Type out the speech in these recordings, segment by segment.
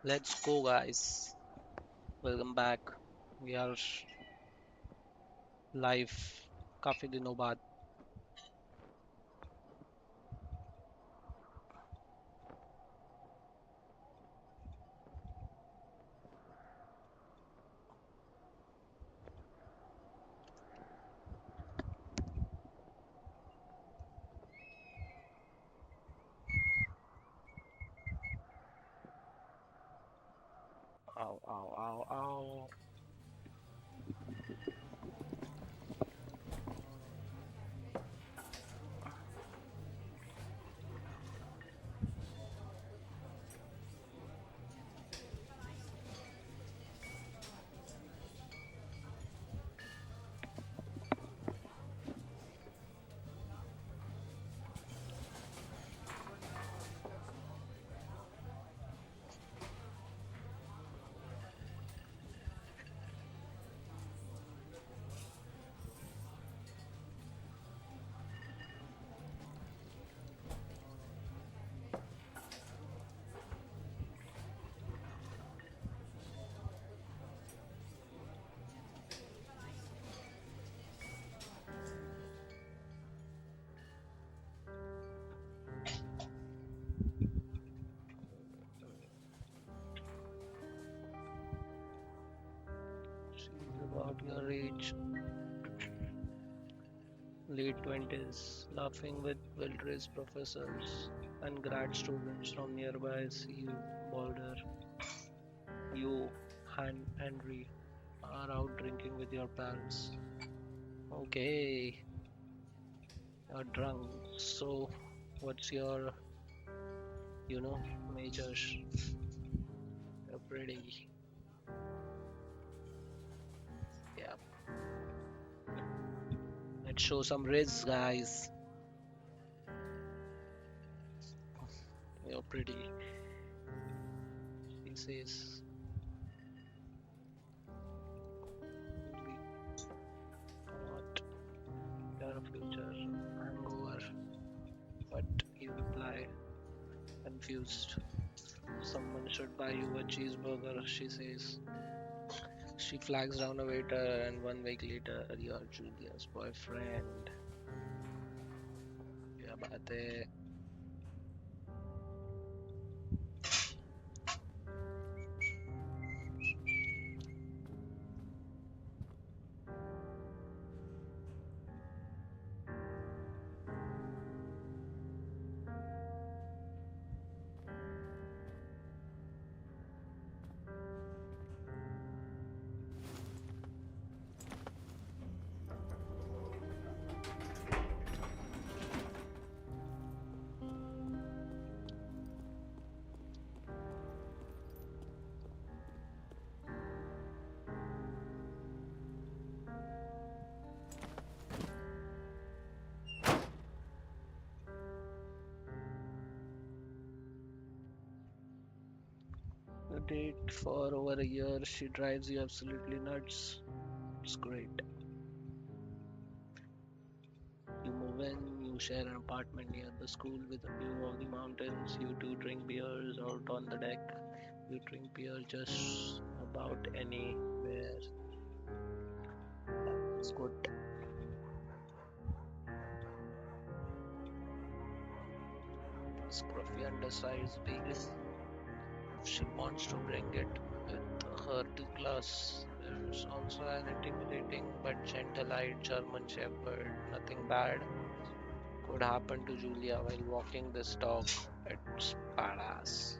Let's go, guys. Welcome back. We are live. काफी दिनों बाद. Ow, ow, ow, ow. She's about your age, late 20s, laughing with well-dressed professors and grad students from nearby CU Boulder. You, Han Henry, are out drinking with your pals. Okay, you're drunk. So, what's your, major? You're pretty. Yeah. Let's show some riz, guys. You're pretty. He says, we cannot your future hangover. But you reply, confused. Someone should buy you a cheeseburger, she says. She flags down a waiter, and 1 week later, you're Julia's boyfriend. क्या बात है? A date for over a year, she drives you absolutely nuts. It's great. You move in, you share an apartment near the school with a view of the mountains. You two drink beers out on the deck. You drink beer just about anywhere. It's good. Scruffy undersized vegan. She wants to bring it with her to class. There's also an intimidating but gentle-eyed German Shepherd. Nothing bad could happen to Julia while walking this dog. It's badass.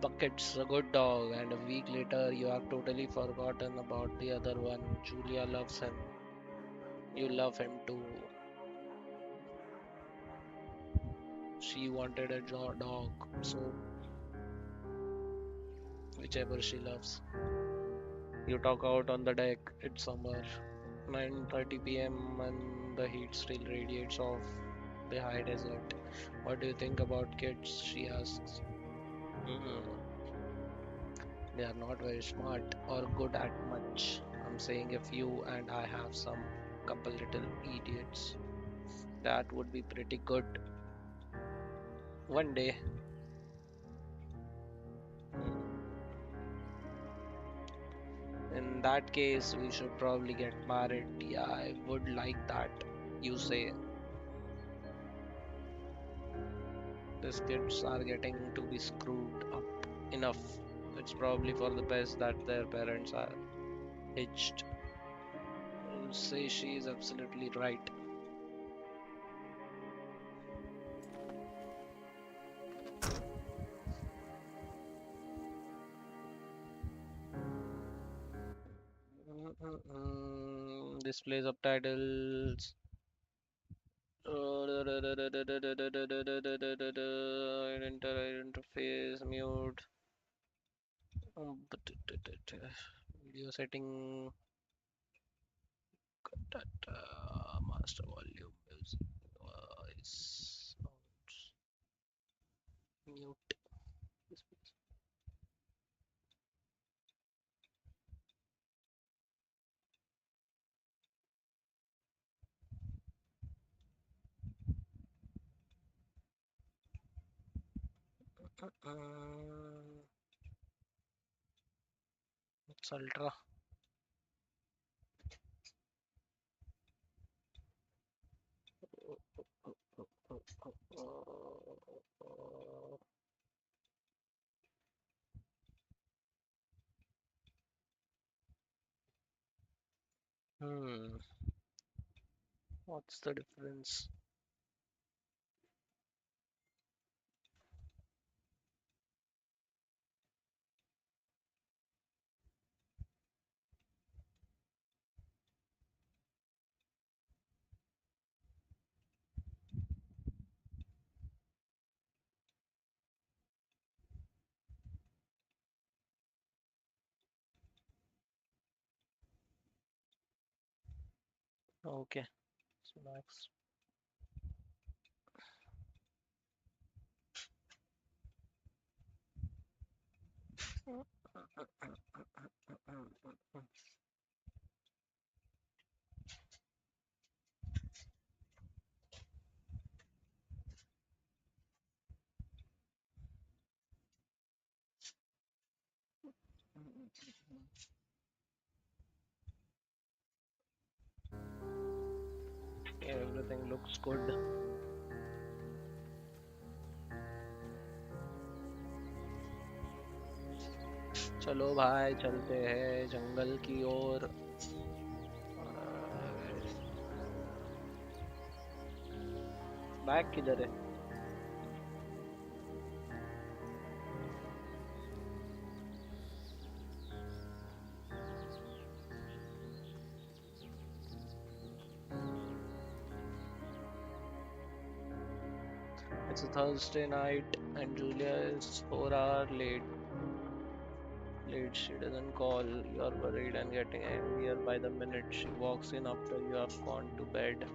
Bucket's a good dog, and a week later, you have totally forgotten about the other one. Julia loves him. You love him too. She wanted a dog, so whichever she loves. You talk out on the deck. It's summer, 9:30 p.m. and the heat still radiates off. behind is it? What do you think about kids? She asks. Hmm. They are not very smart or good at much. I'm saying if you and I have some couple little idiots, that would be pretty good one day. Hmm. In that case, we should probably get married. Yeah, I would like that. You say these kids are getting to be screwed up enough. It's probably for the best that their parents are hitched. You say she is absolutely right. Display subtitles. Interface mute. Video setting. Master volume. Music. Voice. Sounds. Mute. It's ultra. Hmm. What's the difference? Okay. So Max. Everything looks good. चलो भाई चलते हैं जंगल की ओर. Bag किधर है? It's a Thursday night and Julia is 4 hours late. She doesn't call. You're worried and getting angrier by the minute she walks in after you have gone to bed.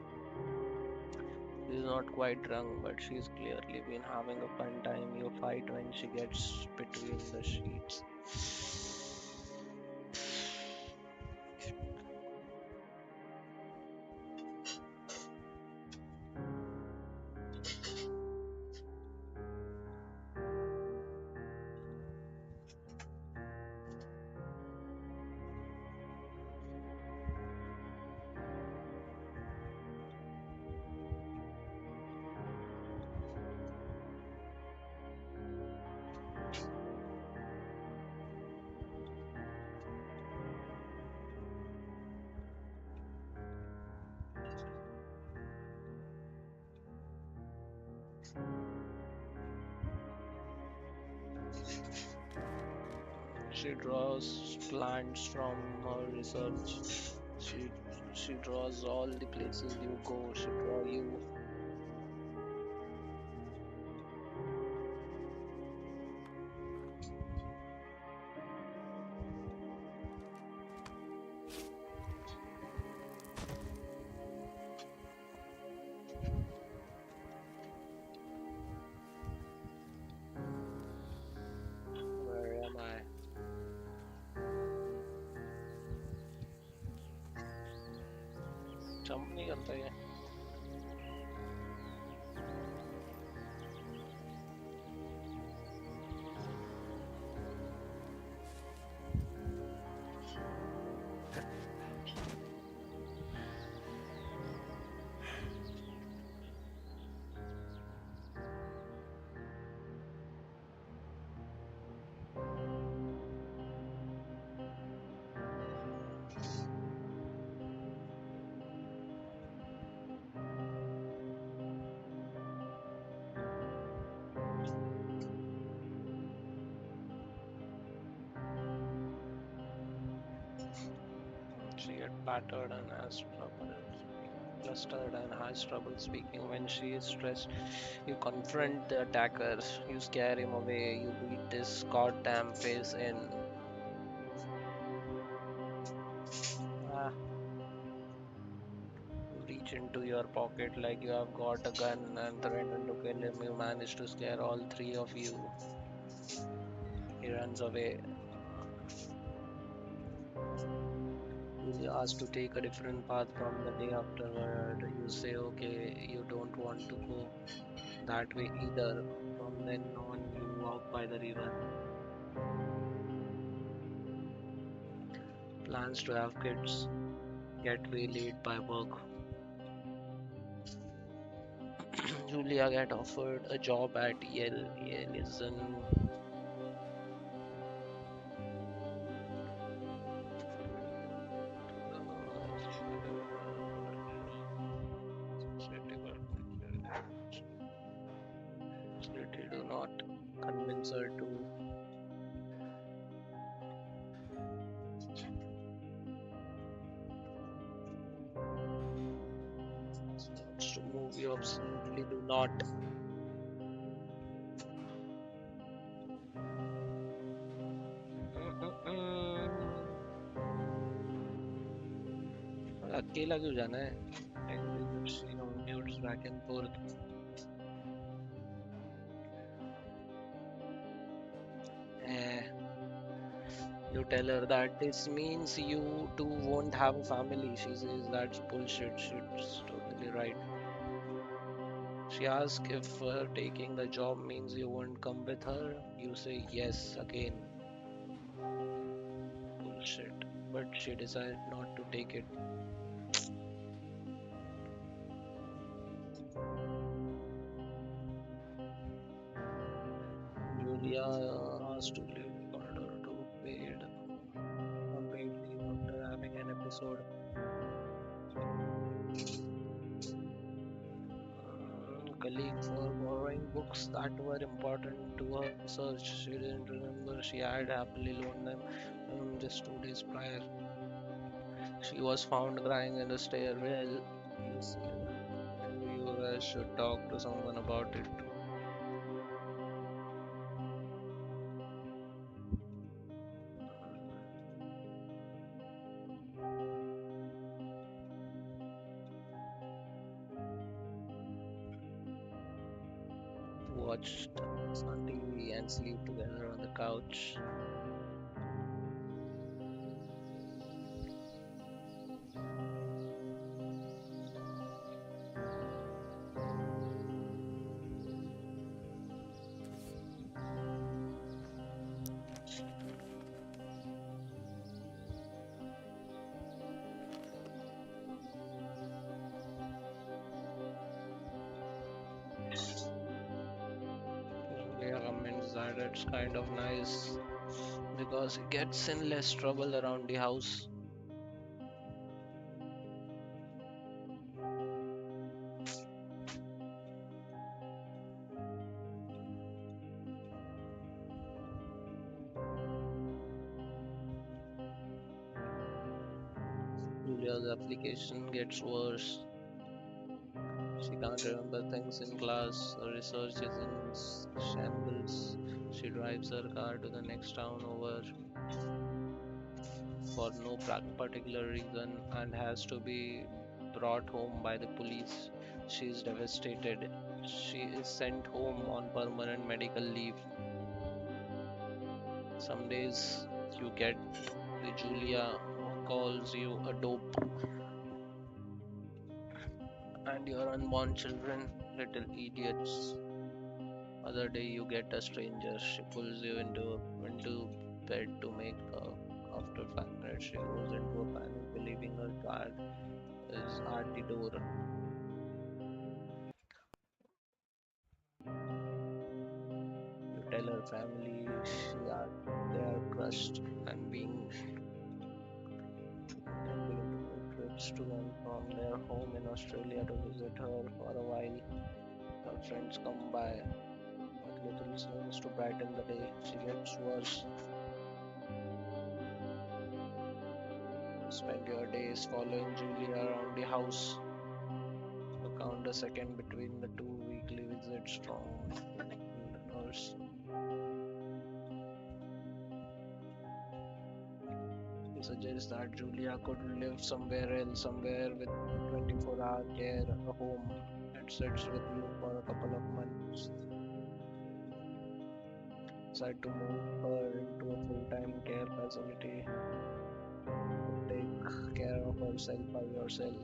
She's not quite drunk, but she's clearly been having a fun time. You fight when she gets between the sheets. She draws plants from her research. She she draws all the places you go. She draw you. Jump नहीं करता ये. She get battered and has trouble flustered and has trouble speaking when she is stressed. You confront the attacker, you scare him away, you beat this goddamn face in. Ah, you reach into your pocket like you have got a gun and threaten to kill him. You manage to scare all three of you. He runs away. Julia asks to take a different path from the day afterward. You say, okay, you don't want to go that way either. From then on, you walk by the river. Plans to have kids get waylaid by work. Julia get offered a job at Yale. Yale is an They do not convince her to wants to move. You absolutely do not. अकेला क्यों जाना है? Angry that she commutes back and forth. Eh, you tell her that this means you two won't have a family. She says that's bullshit. She's totally right. She asks if taking the job means you won't come with her. You say yes again. Bullshit. But she decides not to take it. Julia asks to leave in order to unpaid leave after having an episode. Colleague for borrowing books that were important to her research. She didn't remember she had happily loaned them just 2 days prior. She was found crying in the stairwell. You said maybe you guys should talk to someone about it. Watched on TV and sleep together on the couch. Julia comments that it's kind of nice because he gets in less trouble around the house. Julia's application gets worse. She can't remember things in class. Her research is in shambles. She drives her car to the next town over for no particular reason and has to be brought home by the police. She is devastated. She is sent home on permanent medical leave. Some days you get the Julia who calls you a dope. And your unborn children, little idiots. Other day you get a stranger, she pulls you into bed to make love. After 5 minutes, she goes into a panic, believing her child is at the door. You tell her family they are crushed and and begin to make trips to and from their home in Australia to visit her for a while. Her friends come by, but little seems to brighten the day. She gets worse. You spend your days following Julia around the house. You count the second between the two weekly visits from the nurse. He suggests that Julia could live somewhere else, somewhere with 24-hour care, a home, and sits with you for a couple of months. Decide to move her into a full-time care facility. You could take care of herself by yourself.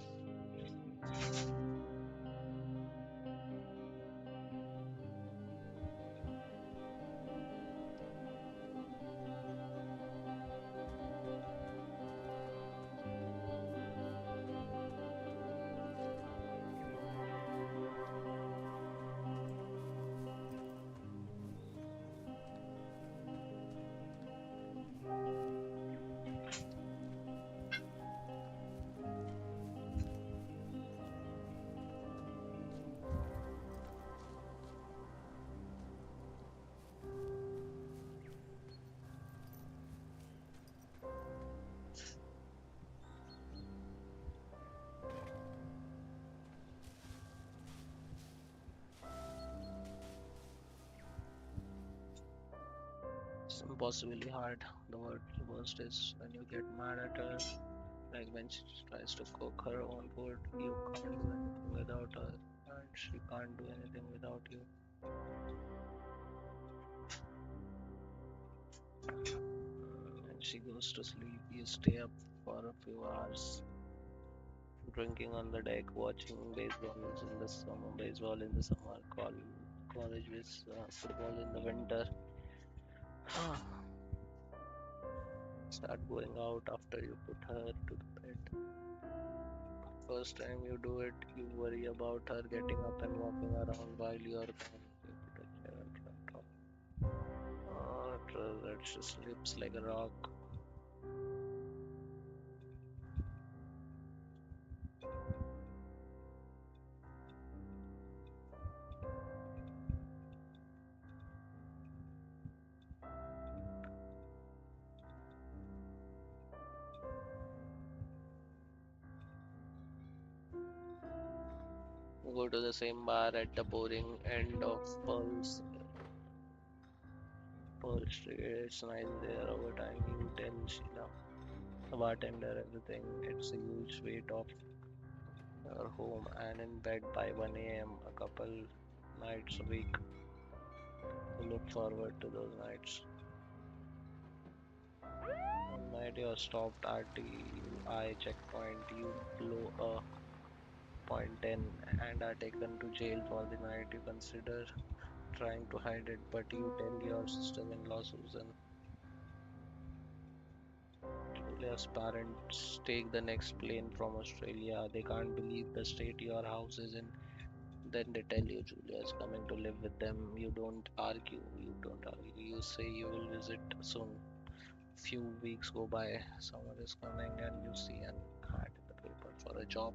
It's impossibly hard. The worst is when you get mad at her, like when she tries to cook her own food. You can't do anything without her, and she can't do anything without you. When she goes to sleep, you stay up for a few hours, drinking on the deck, watching baseball in the summer, college with football in the winter. Start going out after you put her to the bed. First time you do it, you worry about her getting up and walking around while you are gone. You put a chair in front of after that she sleeps like a rock. You go to the same bar at the boring end of Pearl Street. It's nice there. Over time, you tell Sheila, the bartender, everything. It's a huge weight off your home and in bed by 1 a.m. a couple nights a week. You look forward to those nights. One night you're stopped at the eye checkpoint. You blow a point 10 and are taken to jail for the night. You consider trying to hide it, but you tell your sister-in-law Susan. Julia's parents take the next plane from Australia. They can't believe the state your house is in. Then they tell you Julia is coming to live with them. You don't argue. You don't argue. You say you will visit soon. Few weeks go by. Summer is coming, and you see an ad in the paper for a job.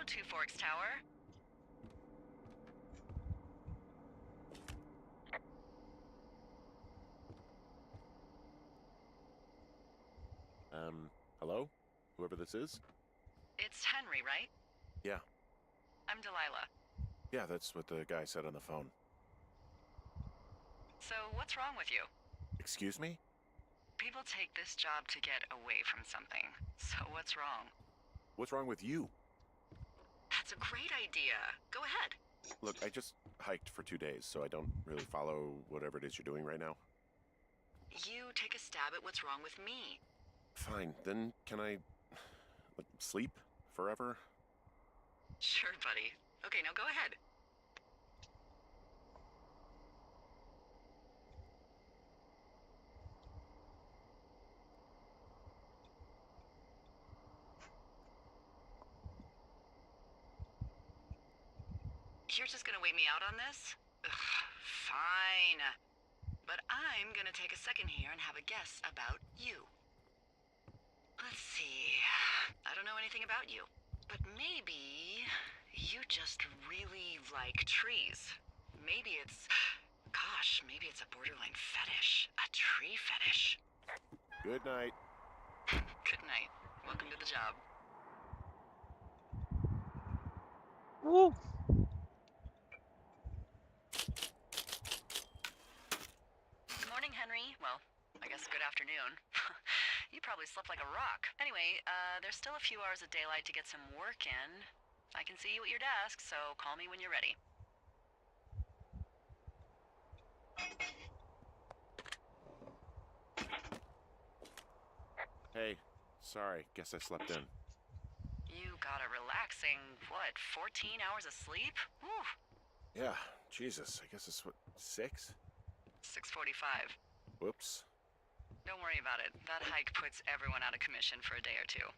Two Forks Tower. Hello? Whoever this is? It's Henry, right? Yeah. I'm Delilah. Yeah, that's what the guy said on the phone. So, what's wrong with you? Excuse me? People take this job to get away from something. So, what's wrong? What's wrong with you? That's a great idea. Go ahead. Look, I just hiked for 2 days, so I don't really follow whatever it is you're doing right now. You take a stab at what's wrong with me. Fine, then can I sleep forever? Sure, buddy. Okay, now go ahead. You're just gonna wait me out on this? Ugh, fine. But I'm gonna take a second here and have a guess about you. Let's see. I don't know anything about you, but maybe you just really like trees. Maybe it's... Gosh, maybe it's a borderline fetish. A tree fetish. Good night. Good night. Welcome to the job. Woo! Good morning, Henry. Well, I guess good afternoon. You probably slept like a rock. Anyway, there's still a few hours of daylight to get some work in. I can see you at your desk, so call me when you're ready. Hey, sorry, guess I slept in. You got a relaxing, what, 14 hours of sleep? Whew. Yeah, Jesus, I guess it's what, 6? 6:45. Whoops. Don't worry about it. That hike puts everyone out of commission for a day or two.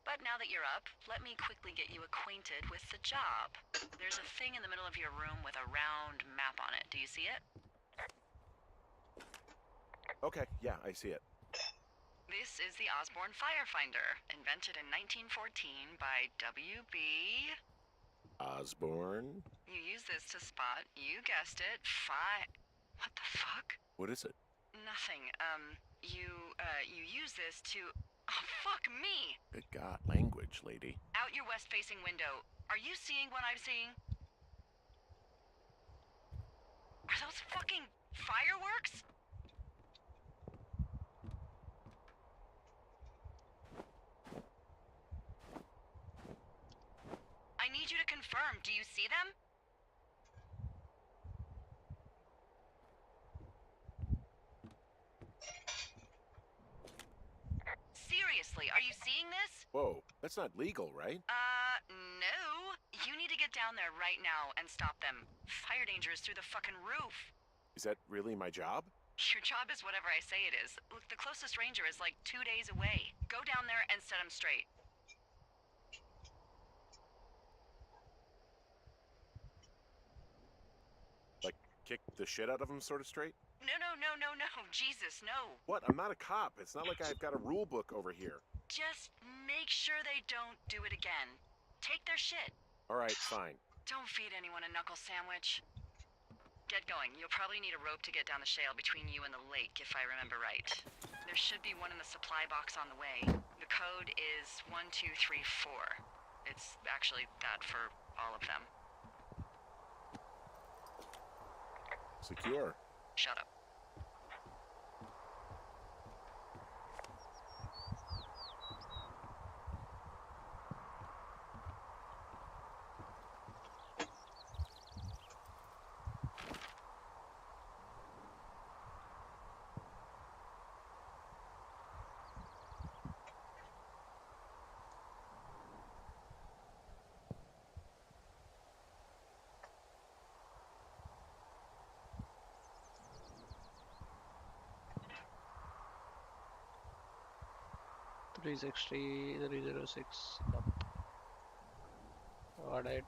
But now that you're up, let me quickly get you acquainted with the job. There's a thing in the middle of your room with a round map on it. Do you see it? Okay, yeah, I see it. This is the Osborne Firefinder, invented in 1914 by W.B. Osborne? You use this to spot, you guessed it, What the fuck? What is it? Nothing. You use this to... Oh, fuck me! Good God, language, lady. Out your west-facing window. Are you seeing what I'm seeing? Are those fucking fireworks? I need you to confirm. Do you see them? Seriously, are you seeing this? Whoa, that's not legal, right? No. You need to get down there right now and stop them. Fire danger is through the fucking roof. Is that really my job? Your job is whatever I say it is. Look, the closest ranger is like 2 days away. Go down there and set him straight. Like, kick the shit out of him sort of straight? No. Jesus, no. What? I'm not a cop. It's not like I've got a rule book over here. Just make sure they don't do it again. Take their shit. All right, fine. Don't feed anyone a knuckle sandwich. Get going. You'll probably need a rope to get down the shale between you and the lake, if I remember right. There should be one in the supply box on the way. The code is 1234. It's actually that for all of them. Secure. Shut up. Three 306. Yep. Got it.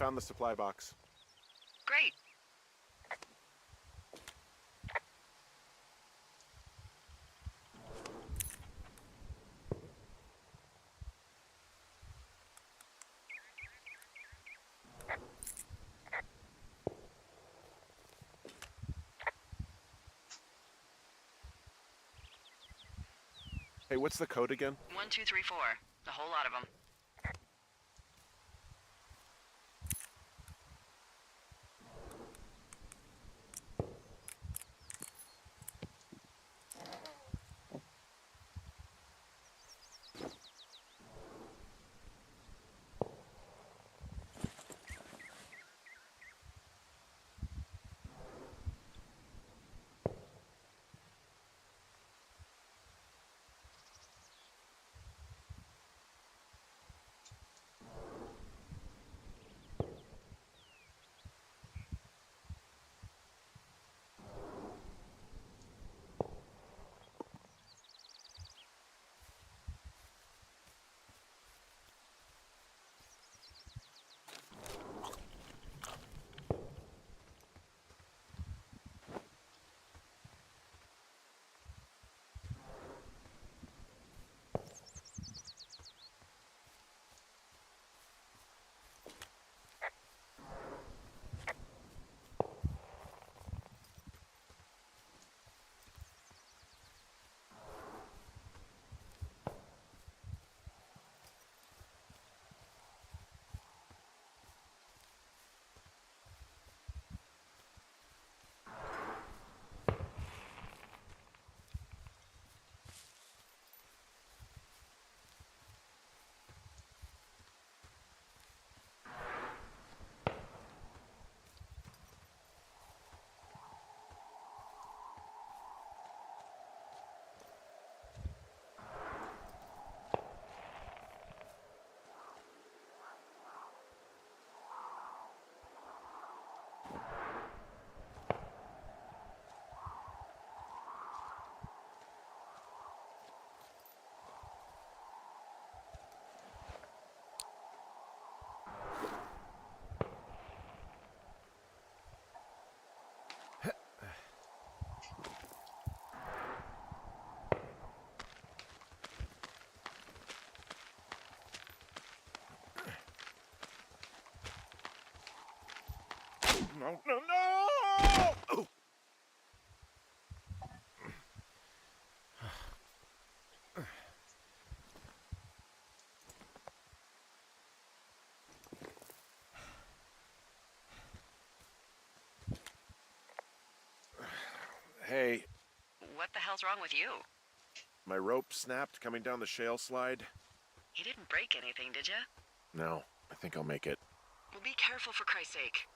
found the supply box. Great. Hey, what's the code again? 1, 2, 3, 4. A whole lot of them. No, no, no! Oh. Hey, What the hell's wrong with you? my rope snapped coming down the shale slide. You didn't break anything, did you? No, I think I'll make it. Well, be careful for Christ's sake.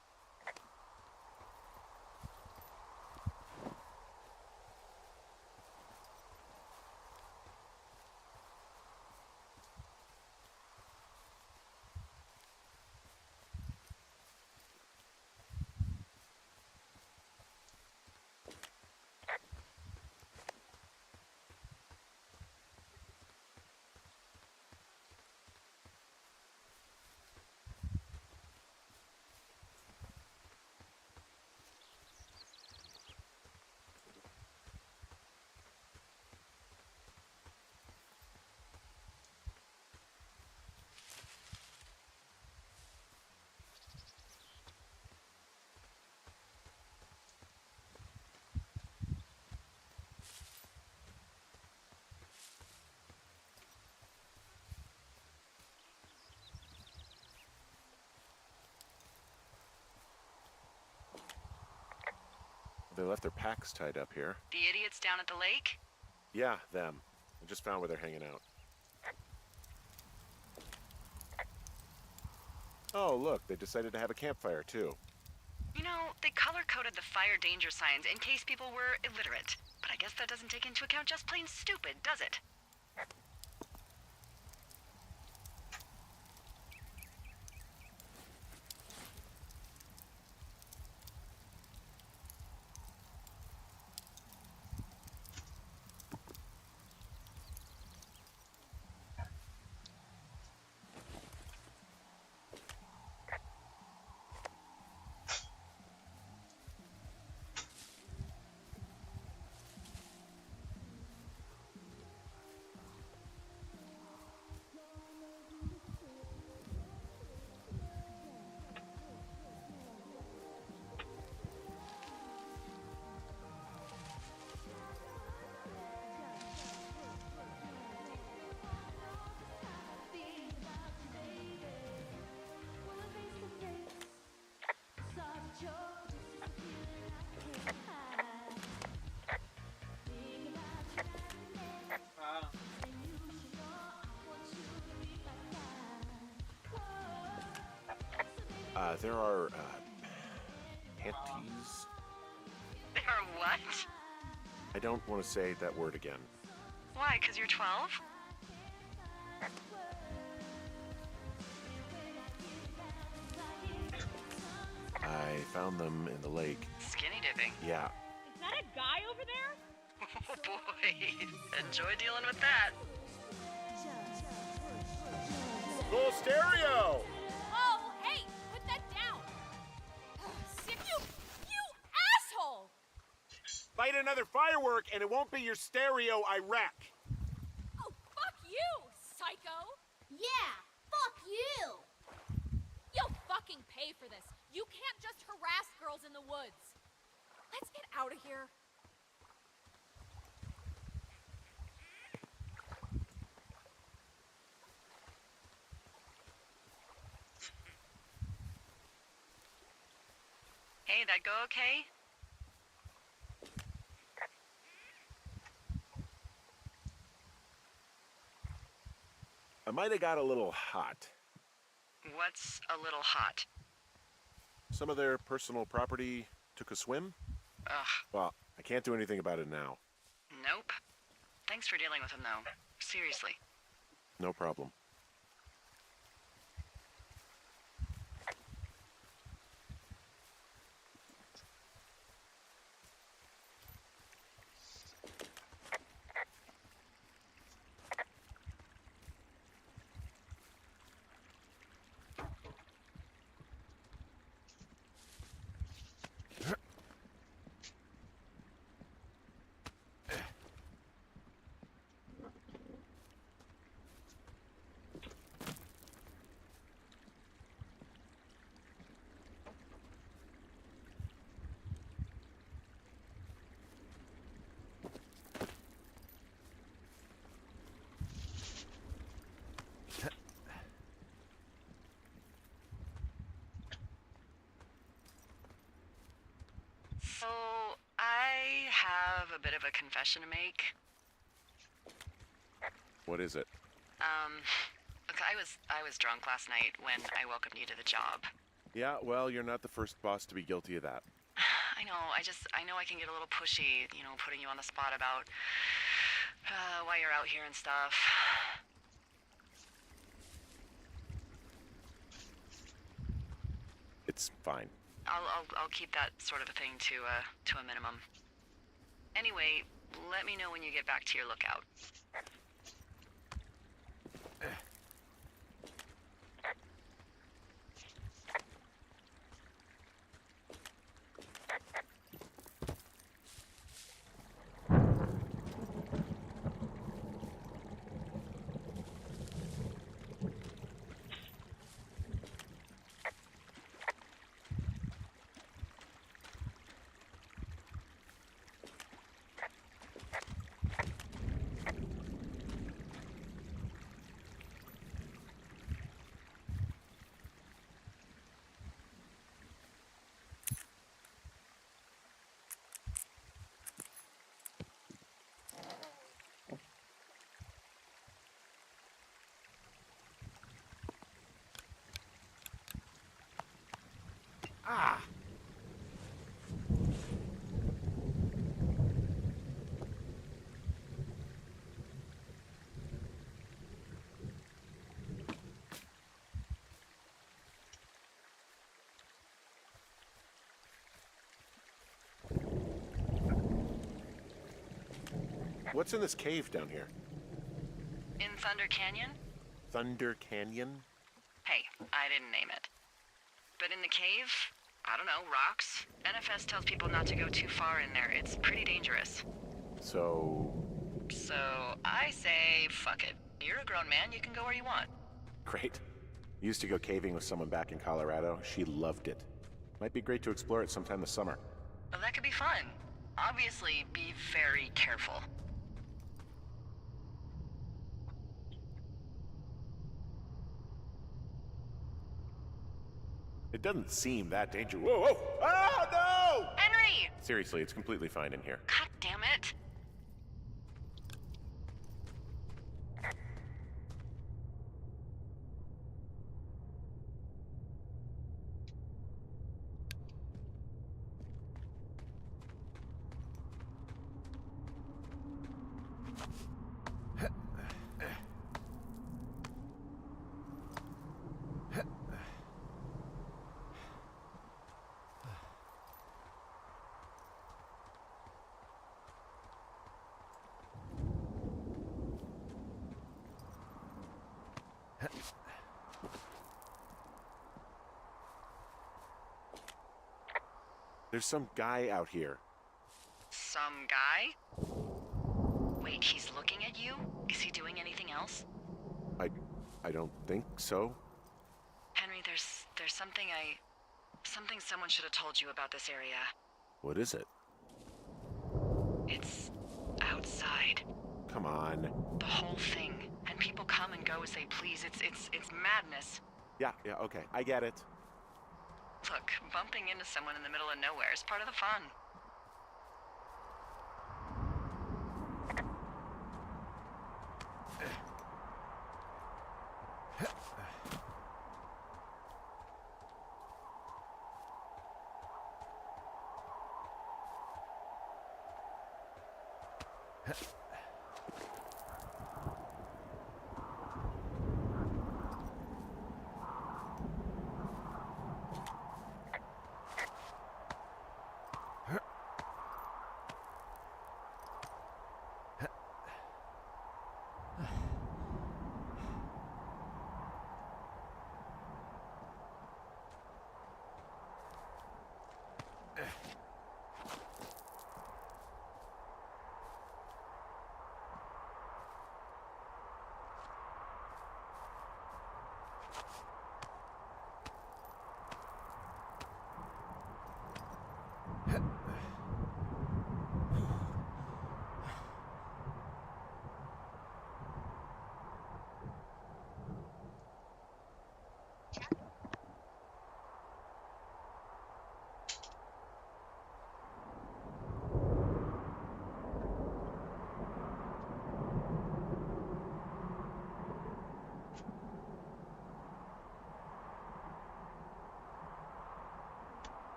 They left their packs tied up here. The idiots down at the lake? Yeah, them. I just found where they're hanging out. Oh, look, they decided to have a campfire, too. You know, they color-coded the fire danger signs in case people were illiterate. But I guess that doesn't take into account just plain stupid, does it? There are, panties? There are what? I don't want to say that word again. Why, 'cause you're 12? I found them in the lake. Skinny dipping. Yeah. Is that a guy over there? Oh boy, enjoy dealing with that. Full stereo! Oh, hey, put that down. You asshole! Light another firework and it won't be your stereo I wreck. Oh, fuck you, psycho. Yeah, fuck you! You'll fucking pay for this. You can't just harass girls in the woods. Let's get out of here. Hey, that go okay? I might have got a little hot. What's a little hot? Some of their personal property took a swim? Ugh, Well, I can't do anything about it now. nope. Thanks for dealing with him, though. Seriously. No problem. So, I have a bit of a confession to make. What is it? Look, I was drunk last night when I welcomed you to the job. Yeah, well, you're not the first boss to be guilty of that. I know, I know I can get a little pushy, you know, putting you on the spot about why you're out here and stuff. It's fine. I'll keep that sort of a thing to a minimum. Anyway, let me know when you get back to your lookout. Ah! What's in this cave down here? In Thunder Canyon? Thunder Canyon? Hey, I didn't name it. But in the cave, I don't know, rocks? NFS tells people not to go too far in there. It's pretty dangerous. So... So, I say, fuck it. You're a grown man, you can go where you want. Great. Used to go caving with someone back in Colorado. She loved it. Might be great to explore it sometime this summer. Well, that could be fun. Obviously, be very careful. It doesn't seem that dangerous. Whoa, whoa! Oh, no! Henry! Seriously, it's completely fine in here. God damn it. There's some guy out here. Some guy? Wait, he's looking at you? Is he doing anything else? I don't think so. Henry, there's something someone should have told you about this area. What is it? It's outside. Come on. The whole thing. And people come and go as they please. It's madness. Yeah, okay. I get it. Look, bumping into someone in the middle of nowhere is part of the fun.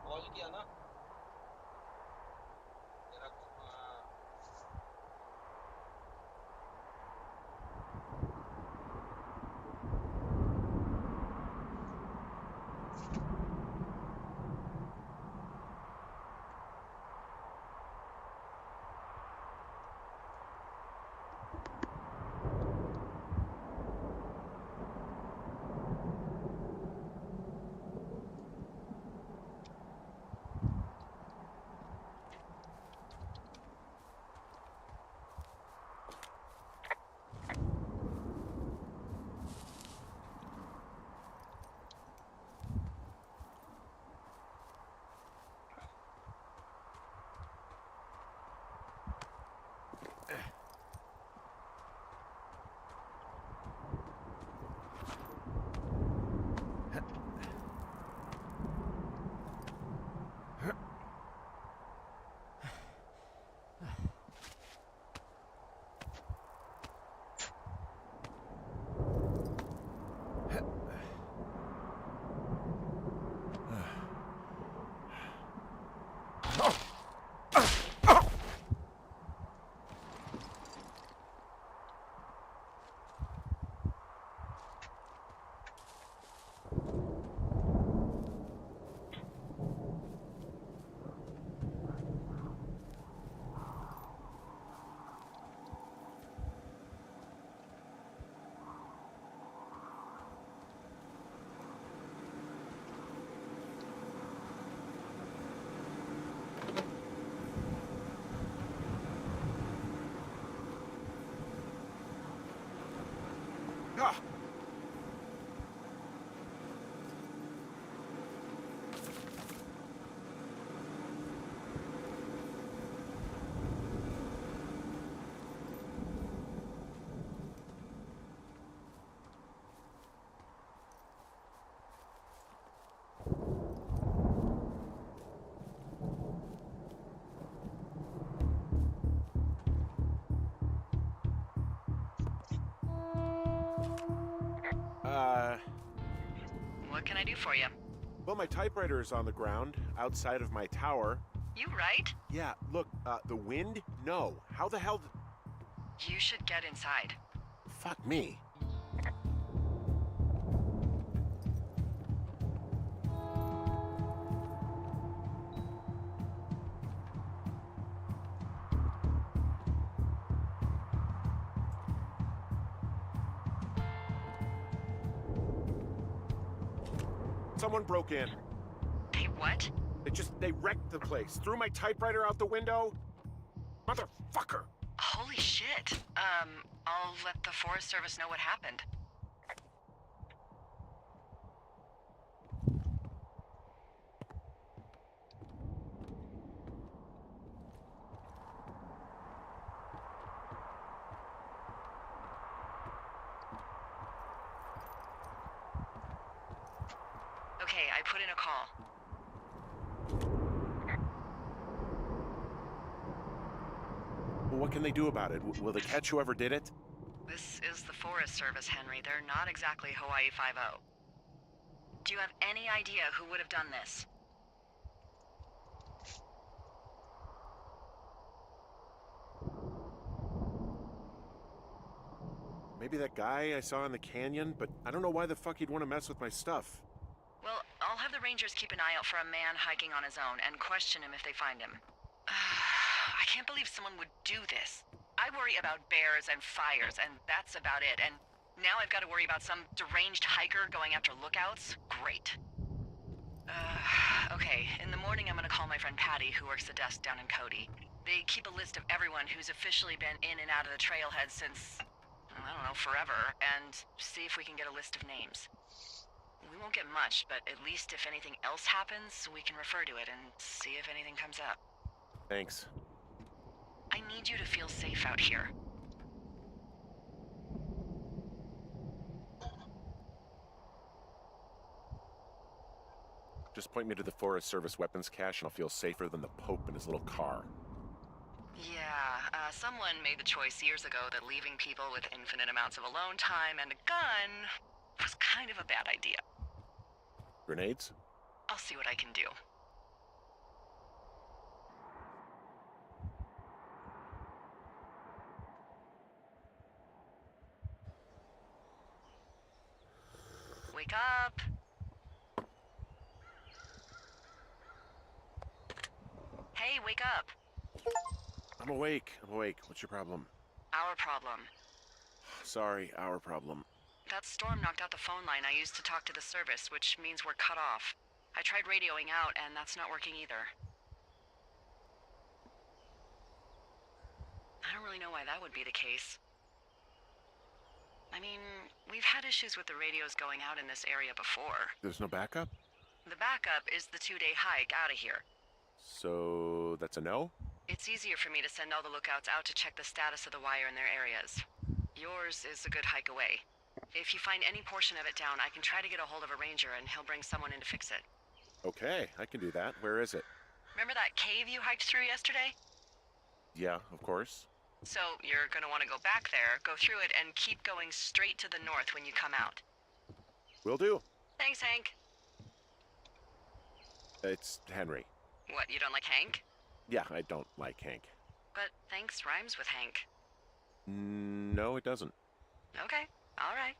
Call किया ना तेरा Ah! What can I do for you? Well, my typewriter is on the ground outside of my tower. You right? Yeah, look, the wind? No. How the hell did... You should get inside. Fuck me. Someone broke in. They what? They wrecked the place. Threw my typewriter out the window. Motherfucker! Holy shit. I'll let the Forest Service know what happened. Okay, I put in a call. Well, what can they do about it? Will they catch whoever did it? This is the Forest Service, Henry. They're not exactly Hawaii Five-0. Do you have any idea who would have done this? Maybe that guy I saw in the canyon, but I don't know why the fuck he'd want to mess with my stuff. Well, I'll have the Rangers keep an eye out for a man hiking on his own and question him if they find him. I can't believe someone would do this. I worry about bears and fires, and that's about it. And now I've got to worry about some deranged hiker going after lookouts? Great. Okay, in the morning I'm gonna call my friend Patty, who works the desk down in Cody. They keep a list of everyone who's officially been in and out of the trailhead since, I don't know, forever, and see if we can get a list of names. We won't get much, but at least if anything else happens, we can refer to it and see if anything comes up. Thanks. I need you to feel safe out here. Just point me to the Forest Service weapons cache and I'll feel safer than the Pope in his little car. Yeah, someone made the choice years ago that leaving people with infinite amounts of alone time and a gun was kind of a bad idea. Grenades? I'll see what I can do. Wake up! Hey, wake up! I'm awake. What's your problem? Our problem. Sorry, our problem. That storm knocked out the phone line I used to talk to the service, which means we're cut off. I tried radioing out, and that's not working either. I don't really know why that would be the case. I mean, we've had issues with the radios going out in this area before. There's no backup? The backup is the 2-day hike out of here. So that's a no? It's easier for me to send all the lookouts out to check the status of the wire in their areas. Yours is a good hike away. If you find any portion of it down, I can try to get a hold of a ranger and he'll bring someone in to fix it. Okay, I can do that. Where is it? Remember that cave you hiked through yesterday? Yeah, of course. So you're gonna want to go back there, go through it, and keep going straight to the north when you come out. Will do. Thanks, Hank. It's Henry. What, you don't like Hank? Yeah, I don't like Hank. But thanks rhymes with Hank. No, it doesn't. Okay, all right.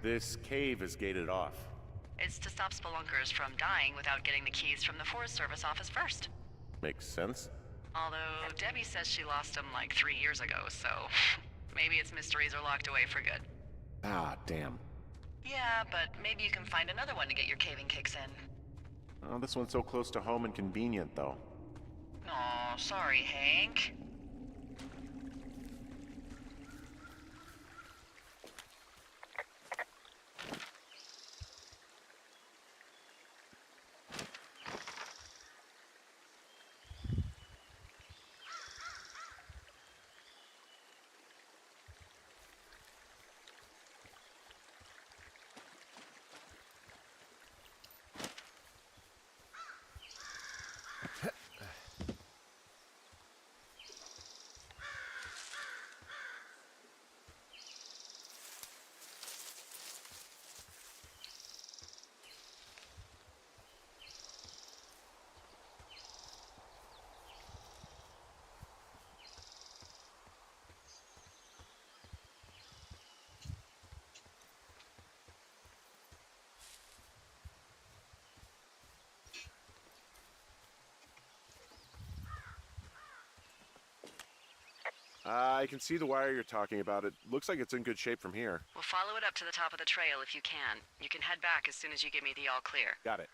This cave is gated off. It's to stop spelunkers from dying without getting the keys from the Forest Service office first. Makes sense. Although Debbie says she lost them like 3 years ago, so maybe its mysteries are locked away for good. Ah, damn. Yeah, but maybe you can find another one to get your caving kicks in. Oh, this one's so close to home and convenient, though. Aw, sorry, Hank. I can see the wire you're talking about. It looks like it's in good shape from here. We'll follow it up to the top of the trail if you can. You can head back as soon as you give me the all clear. Got it.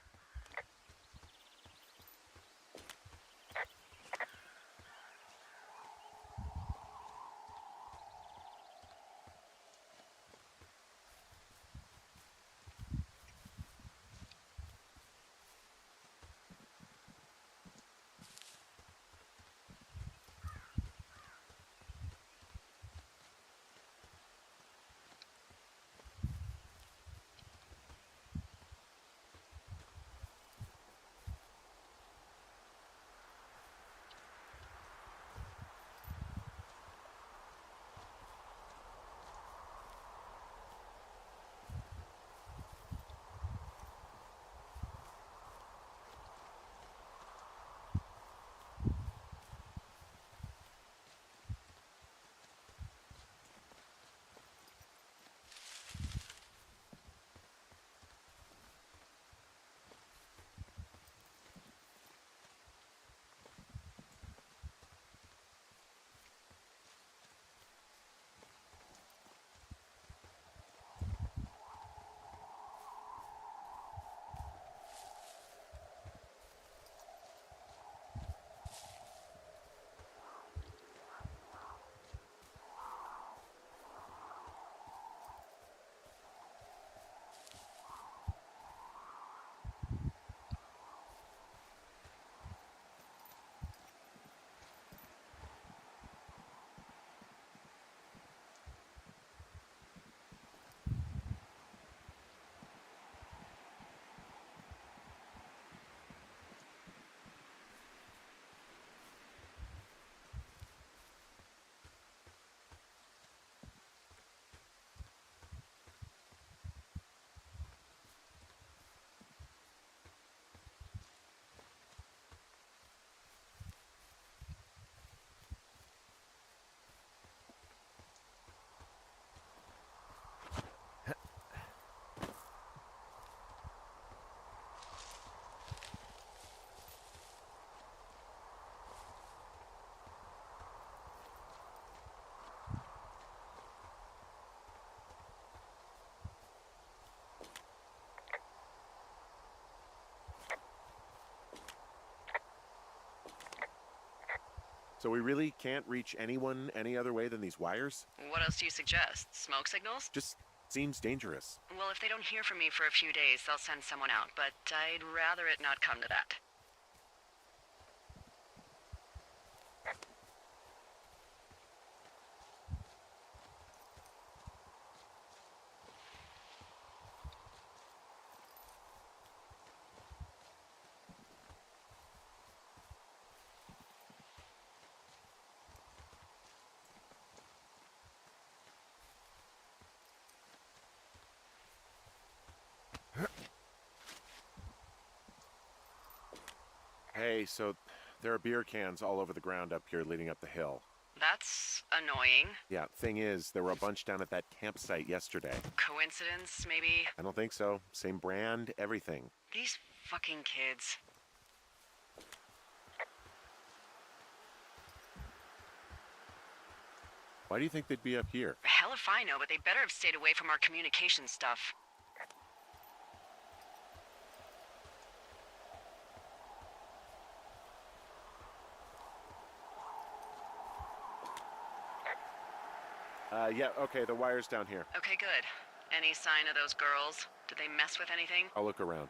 So we really can't reach anyone any other way than these wires? What else do you suggest? Smoke signals? Just seems dangerous. Well, if they don't hear from me for a few days, they'll send someone out, but I'd rather it not come to that. Hey, so there are beer cans all over the ground up here leading up the hill. That's annoying. Yeah, thing is, there were a bunch down at that campsite yesterday. Coincidence, maybe? I don't think so. Same brand, everything. These fucking kids. Why do you think they'd be up here? Hell if I know, but they better have stayed away from our communication stuff. Yeah, okay, the wire's down here. Okay, good. Any sign of those girls? Did they mess with anything? I'll look around.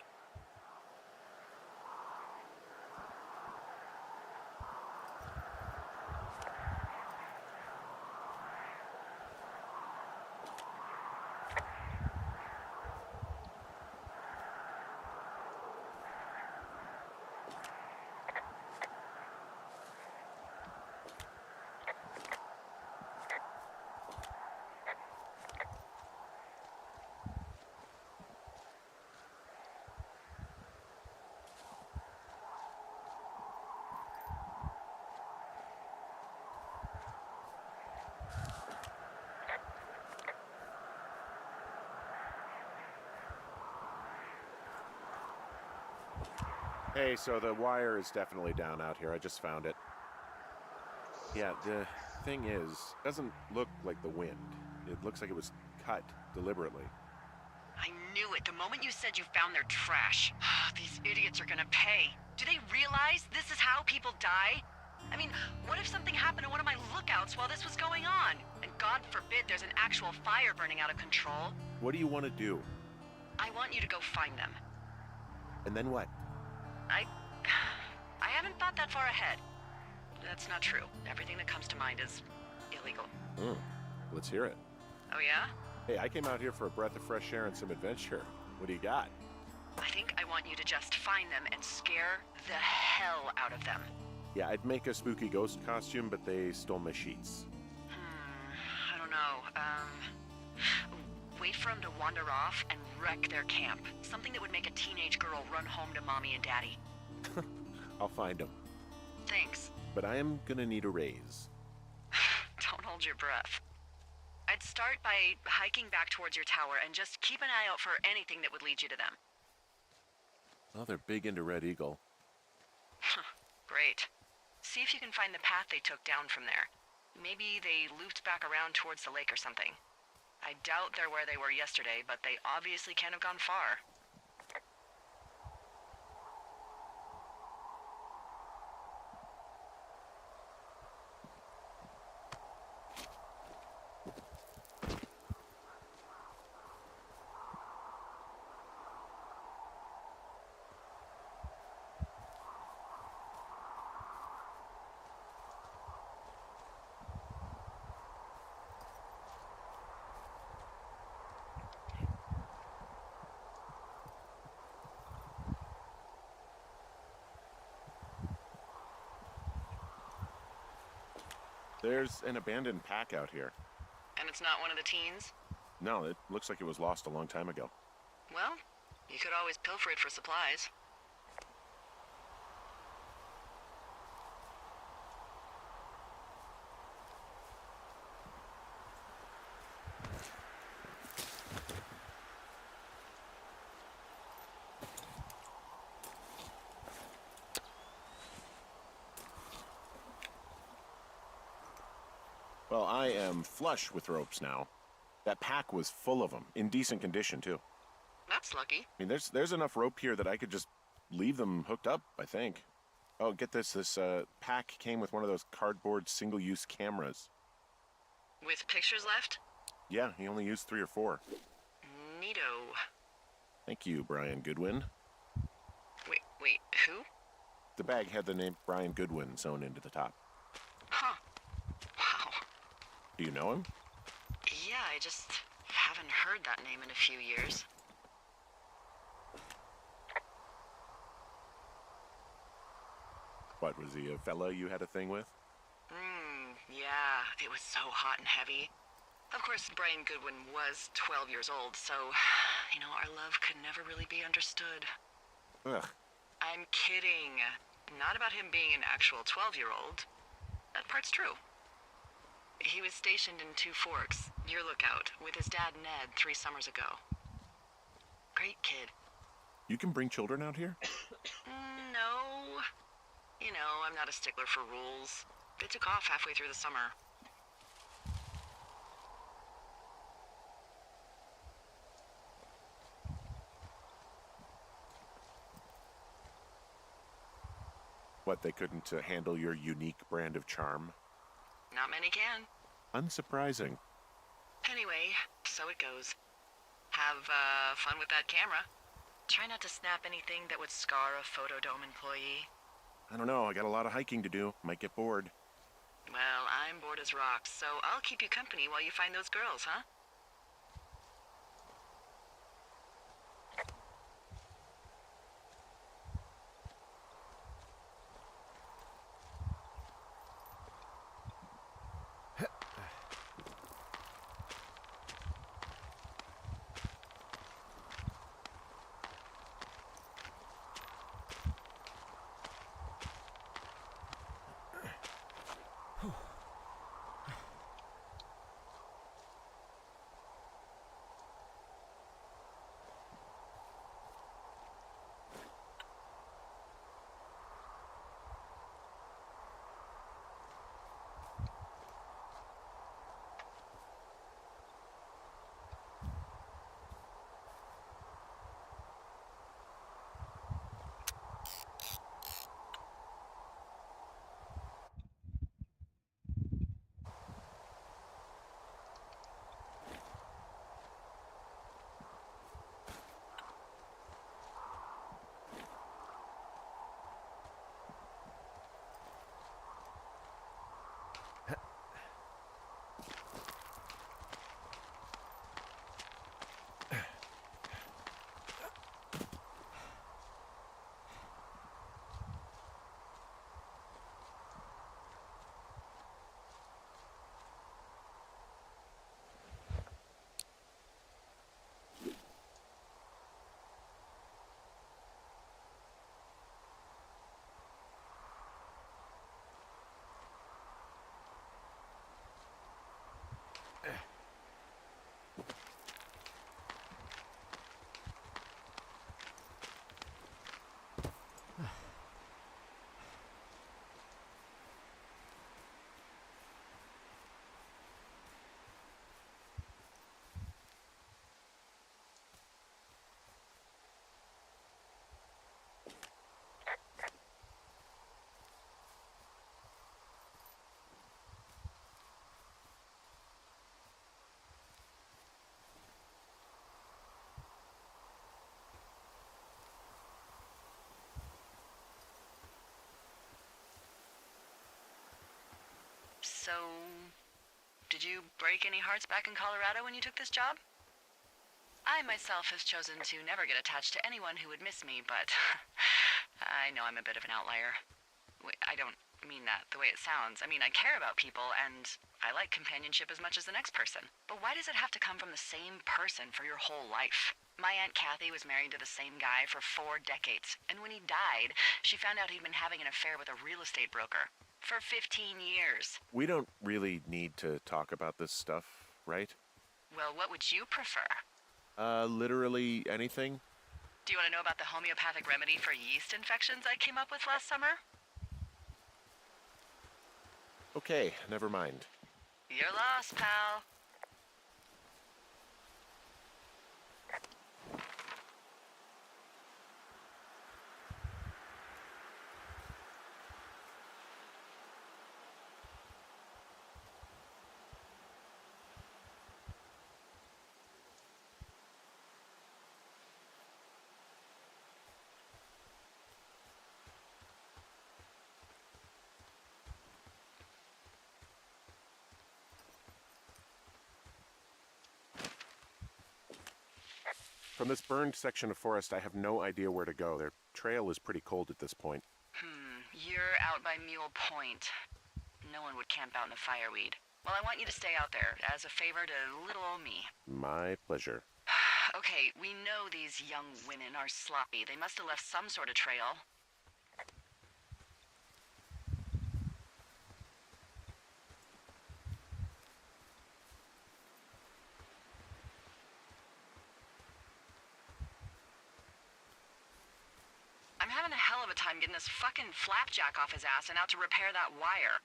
Hey, so the wire is definitely down out here. I just found it. Yeah, the thing is, it doesn't look like the wind. It looks like it was cut deliberately. I knew it the moment you said you found their trash. These idiots are gonna pay. Do they realize this is how people die? I mean, what if something happened to one of my lookouts while this was going on? And God forbid there's an actual fire burning out of control. What do you want to do? I want you to go find them. And then what? I haven't thought that far ahead. That's not true. Everything that comes to mind is illegal. Let's hear it. Oh yeah? Hey, I came out here for a breath of fresh air and some adventure. What do you got? I think I want you to just find them and scare the hell out of them. Yeah, I'd make a spooky ghost costume, but they stole my sheets. I don't know. Wait for them to wander off and wreck their camp. Something that would make a teenage girl run home to mommy and daddy. I'll find them. Thanks. But I am gonna need a raise. Don't hold your breath. I'd start by hiking back towards your tower and just keep an eye out for anything that would lead you to them. Well, they're big into Red Eagle. Great. See if you can find the path they took down from there. Maybe they looped back around towards the lake or something. I doubt they're where they were yesterday, but they obviously can't have gone far. There's an abandoned pack out here. And it's not one of the teens? No, it looks like it was lost a long time ago. Well, you could always pilfer it for supplies. Well, I am flush with ropes now. That pack was full of them, in decent condition, too. That's lucky. I mean, there's enough rope here that I could just leave them hooked up, I think. Oh, get this. This pack came with one of those cardboard single-use cameras. With pictures left? Yeah, he only used 3 or 4. Neato. Thank you, Brian Goodwin. Wait, who? The bag had the name Brian Goodwin sewn into the top. Huh. Wow. Do you know him? Yeah, I just haven't heard that name in a few years. What, was he a fella you had a thing with? Yeah, it was so hot and heavy. Of course, Brian Goodwin was 12 years old, so, our love could never really be understood. Ugh. I'm kidding. Not about him being an actual 12-year-old. That part's true. He was stationed in Two Forks, your lookout, with his dad Ned 3 summers ago. Great kid. You can bring children out here? No. You know, I'm not a stickler for rules. They took off halfway through the summer. What, they couldn't handle your unique brand of charm? Not many can. Unsurprising. Anyway, so it goes. Have fun with that camera. Try not to snap anything that would scar a Photodome employee. I don't know, I got a lot of hiking to do. Might get bored. Well, I'm bored as rocks, so I'll keep you company while you find those girls, huh? So, did you break any hearts back in Colorado when you took this job? I myself has chosen to never get attached to anyone who would miss me, but I know I'm a bit of an outlier. I don't mean that the way it sounds. I mean, I care about people, and I like companionship as much as the next person. But why does it have to come from the same person for your whole life? My Aunt Kathy was married to the same guy for 4 decades, and when he died, she found out he'd been having an affair with a real estate broker for 15 years. We don't really need to talk about this stuff, right? Well, what would you prefer? Literally anything? Do you want to know about the homeopathic remedy for yeast infections I came up with last summer? Okay, never mind. You're lost, pal. From this burned section of forest, I have no idea where to go. Their trail is pretty cold at this point. You're out by Mule Point. No one would camp out in the fireweed. Well, I want you to stay out there, as a favor to little old me. My pleasure. Okay, we know these young women are sloppy. They must have left some sort of trail. I'm having a hell of a time getting this fucking flapjack off his ass and out to repair that wire.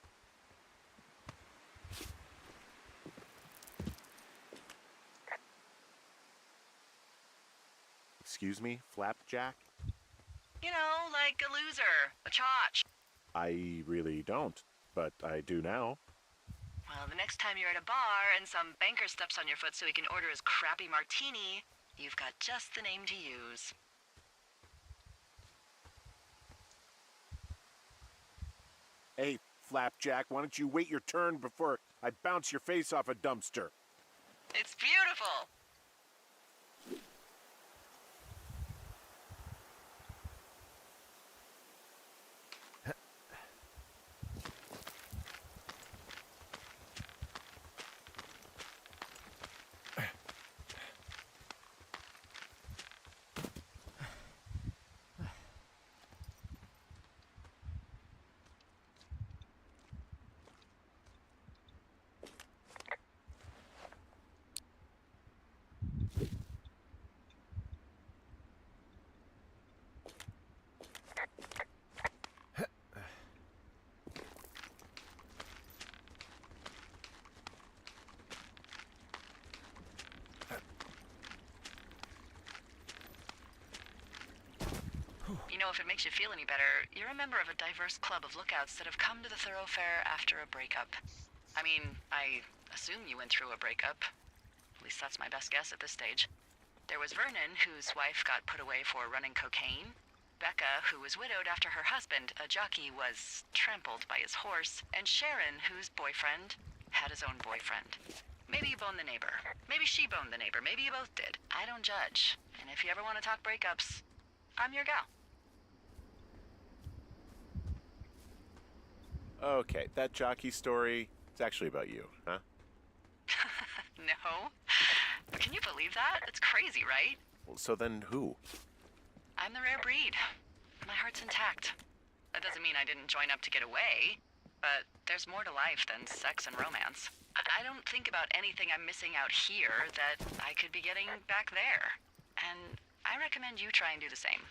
Excuse me, Flapjack? You know, like a loser, a chotch. I really don't, but I do now. Well, the next time you're at a bar and some banker steps on your foot so he can order his crappy martini, you've got just the name to use. Hey, Flapjack, why don't you wait your turn before I bounce your face off a dumpster? It's beautiful. You know, if it makes you feel any better, you're a member of a diverse club of lookouts that have come to the thoroughfare after a breakup. I mean, I assume you went through a breakup. At least that's my best guess at this stage. There was Vernon, whose wife got put away for running cocaine. Becca, who was widowed after her husband, a jockey, was trampled by his horse. And Sharon, whose boyfriend had his own boyfriend. Maybe you boned the neighbor. Maybe she boned the neighbor. Maybe you both did. I don't judge. And if you ever want to talk breakups, I'm your gal. Okay, that jockey story, it's actually about you, huh? No. Can you believe that? It's crazy, right? Well, so then who? I'm the rare breed. My heart's intact. That doesn't mean I didn't join up to get away, but there's more to life than sex and romance. I don't think about anything I'm missing out here that I could be getting back there. And I recommend you try and do the same.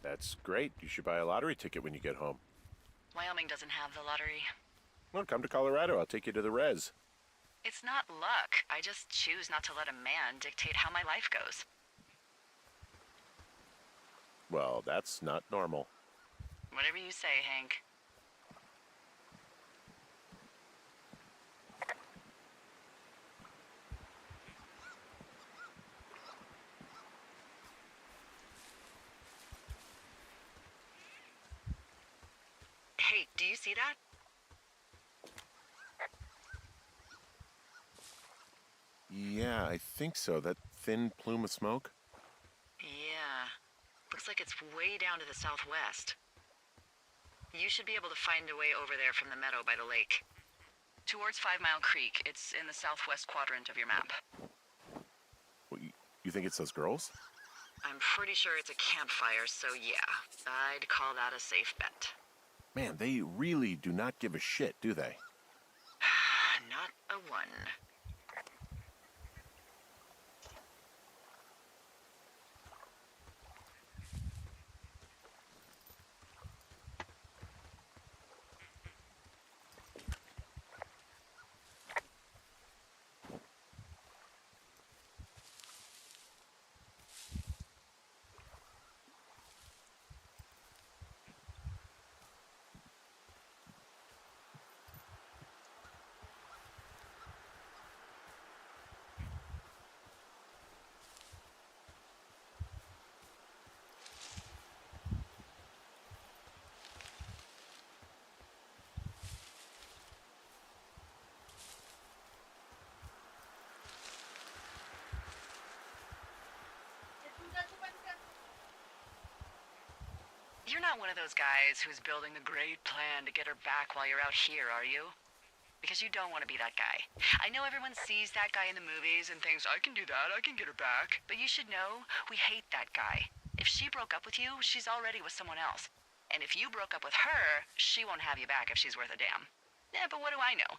That's great. You should buy a lottery ticket when you get home. Wyoming doesn't have the lottery. Well, come to Colorado. I'll take you to the res. It's not luck. I just choose not to let a man dictate how my life goes. Well, that's not normal. Whatever you say, Hank. Hey, do you see that? Yeah, I think so. That thin plume of smoke? Yeah. Looks like it's way down to the southwest. You should be able to find a way over there from the meadow by the lake. Towards 5 Mile Creek. It's in the southwest quadrant of your map. Well, you think it's those girls? I'm pretty sure it's a campfire, so yeah. I'd call that a safe bet. Man, they really do not give a shit, do they? Not a one. You're not one of those guys who's building the great plan to get her back while you're out here, are you? Because you don't want to be that guy. I know everyone sees that guy in the movies and thinks, I can do that, I can get her back. But you should know, we hate that guy. If she broke up with you, she's already with someone else. And if you broke up with her, she won't have you back if she's worth a damn. Yeah, but what do I know?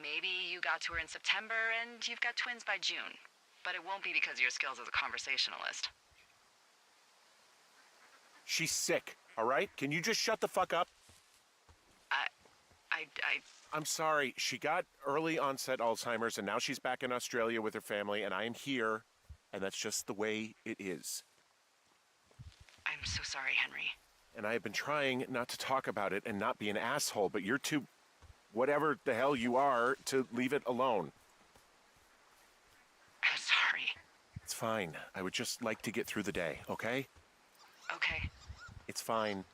Maybe you got to her in September and you've got twins by June. But it won't be because of your skills as a conversationalist. She's sick, all right? Can you just shut the fuck up? I'm sorry. She got early onset Alzheimer's, and now she's back in Australia with her family, and I am here, and that's just the way it is. I'm so sorry, Henry. And I have been trying not to talk about it and not be an asshole, but you're too, whatever the hell you are, to leave it alone. I'm sorry. It's fine. I would just like to get through the day, okay? Okay. It's fine.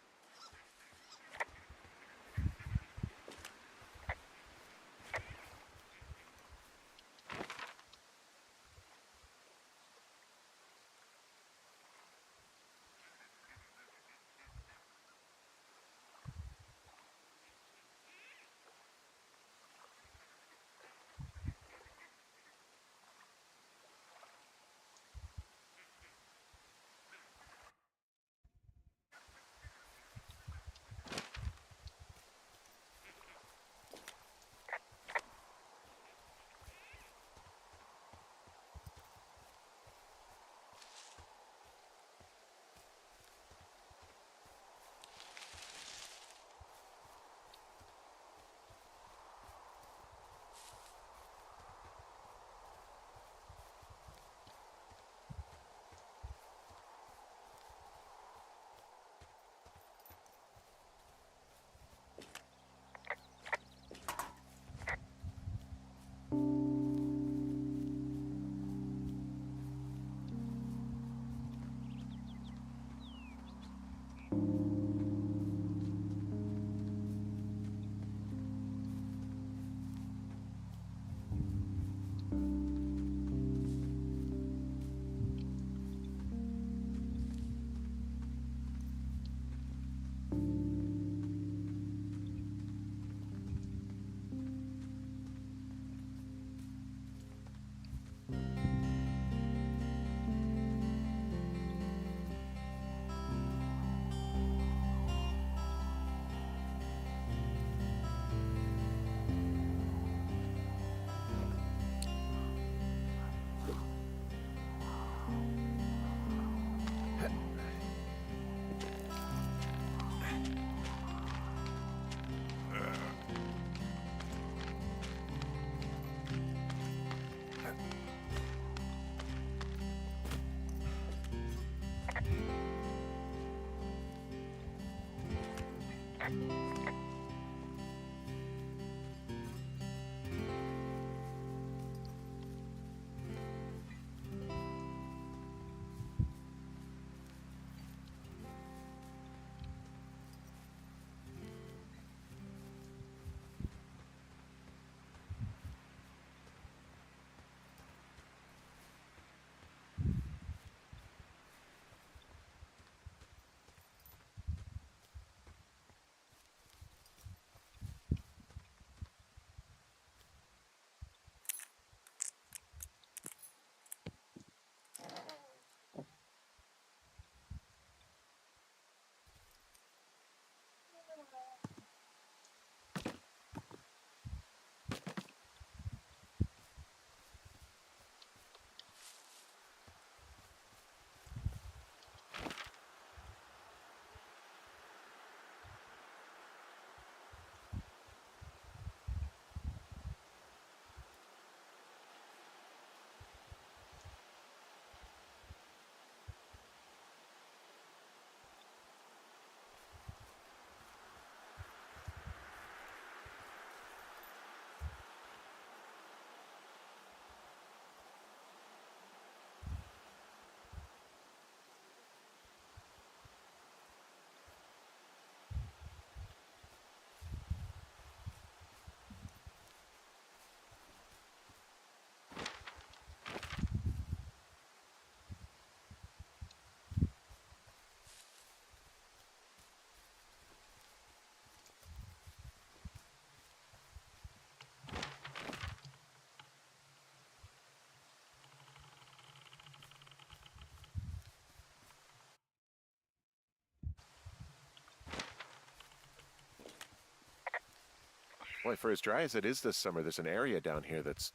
Boy, for as dry as it is this summer, there's an area down here that's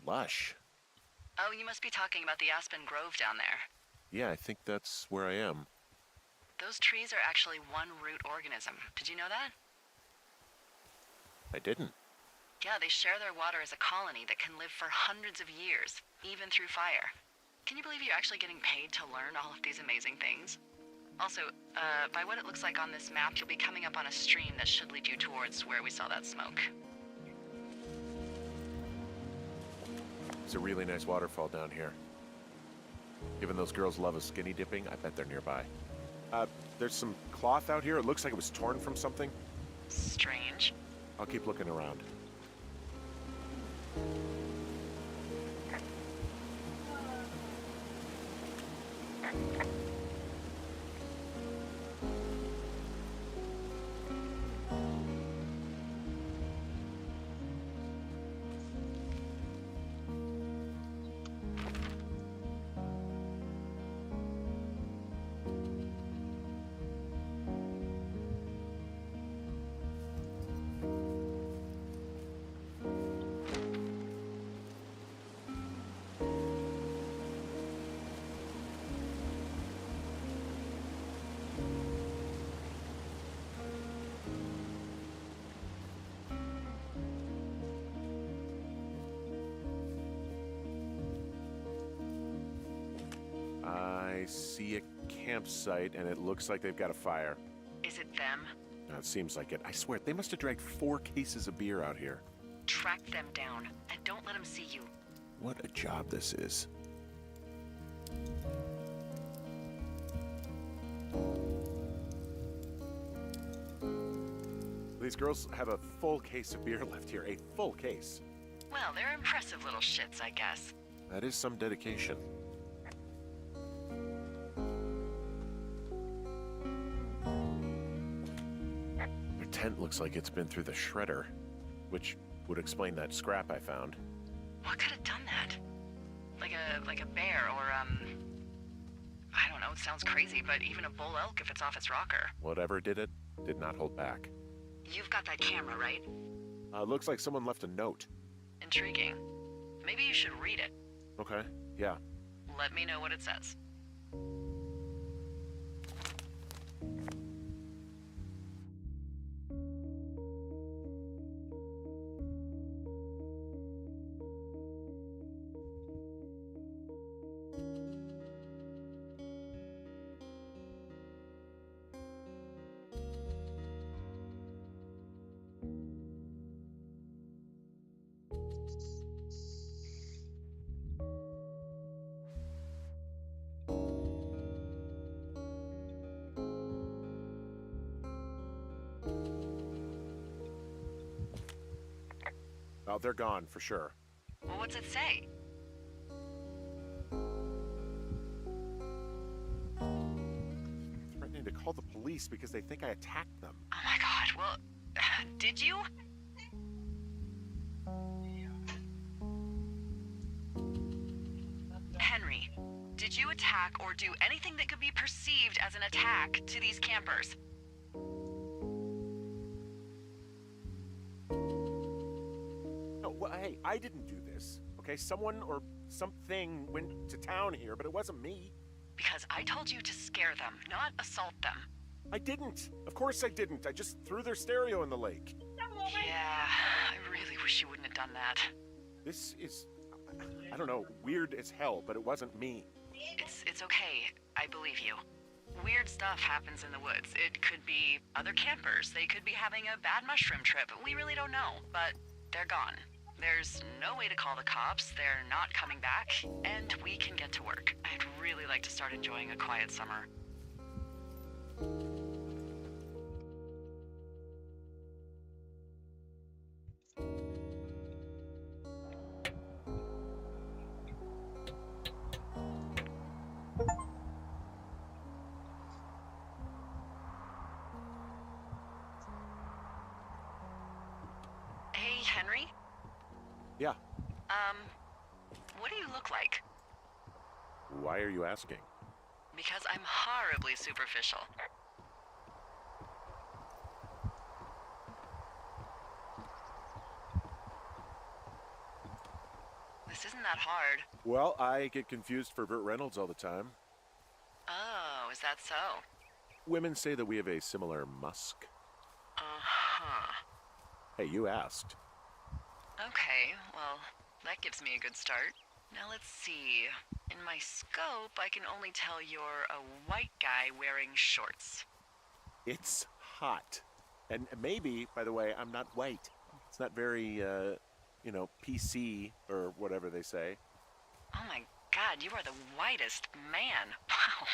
lush. Oh, you must be talking about the Aspen Grove down there. Yeah, I think that's where I am. Those trees are actually one root organism. Did you know that? I didn't. Yeah, they share their water as a colony that can live for hundreds of years, even through fire. Can you believe you're actually getting paid to learn all of these amazing things? Also, by what it looks like on this map, you'll be coming up on a stream that should lead you towards where we saw that smoke. It's a really nice waterfall down here. Given those girls love a skinny dipping, I bet they're nearby. There's some cloth out here. It looks like it was torn from something. Strange. I'll keep looking around. I see a campsite, and it looks like they've got a fire. Is it them? It seems like it. I swear, they must have dragged 4 cases of beer out here. Track them down, and don't let them see you. What a job this is. These girls have a full case of beer left here. A full case. Well, they're impressive little shits, I guess. That is some dedication. Their tent looks like it's been through the shredder, which would explain that scrap I found. What could have done that? Like a bear or, I don't know, it sounds crazy, but even a bull elk if it's off its rocker. Whatever did it, did not hold back. You've got that camera, right? Looks like someone left a note. Intriguing. Maybe you should read it. Okay, yeah. Let me know what it says. Oh, they're gone, for sure. Well, what's it say? Threatening to call the police because they think I attacked them. Oh my god, well, did you? Henry, did you attack or do anything that could be perceived as an attack to these campers? No, well, hey, I didn't do this. Okay, someone or something went to town here, but it wasn't me. Because I told you to scare them, not assault them. I didn't. Of course I didn't. I just threw their stereo in the lake. Yeah, I really wish you wouldn't have done that. This is, I don't know, weird as hell, but it wasn't me. It's okay. I believe you. Weird stuff happens in the woods. It could be other campers. They could be having a bad mushroom trip. We really don't know, but they're gone. There's no way to call the cops. They're not coming back, and we can get to work. I'd really like to start enjoying a quiet summer. Hey, Henry? Yeah. What do you look like? Why are you asking? Because I'm horribly superficial. This isn't that hard. Well, I get confused for Burt Reynolds all the time. Oh, is that so? Women say that we have a similar musk. Uh-huh. Hey, you asked. Okay, well, that gives me a good start. Now let's see. In my scope, I can only tell you're a white guy wearing shorts. It's hot. And maybe, by the way, I'm not white. It's not very, PC or whatever they say. Oh my god, you are the whitest man. Wow.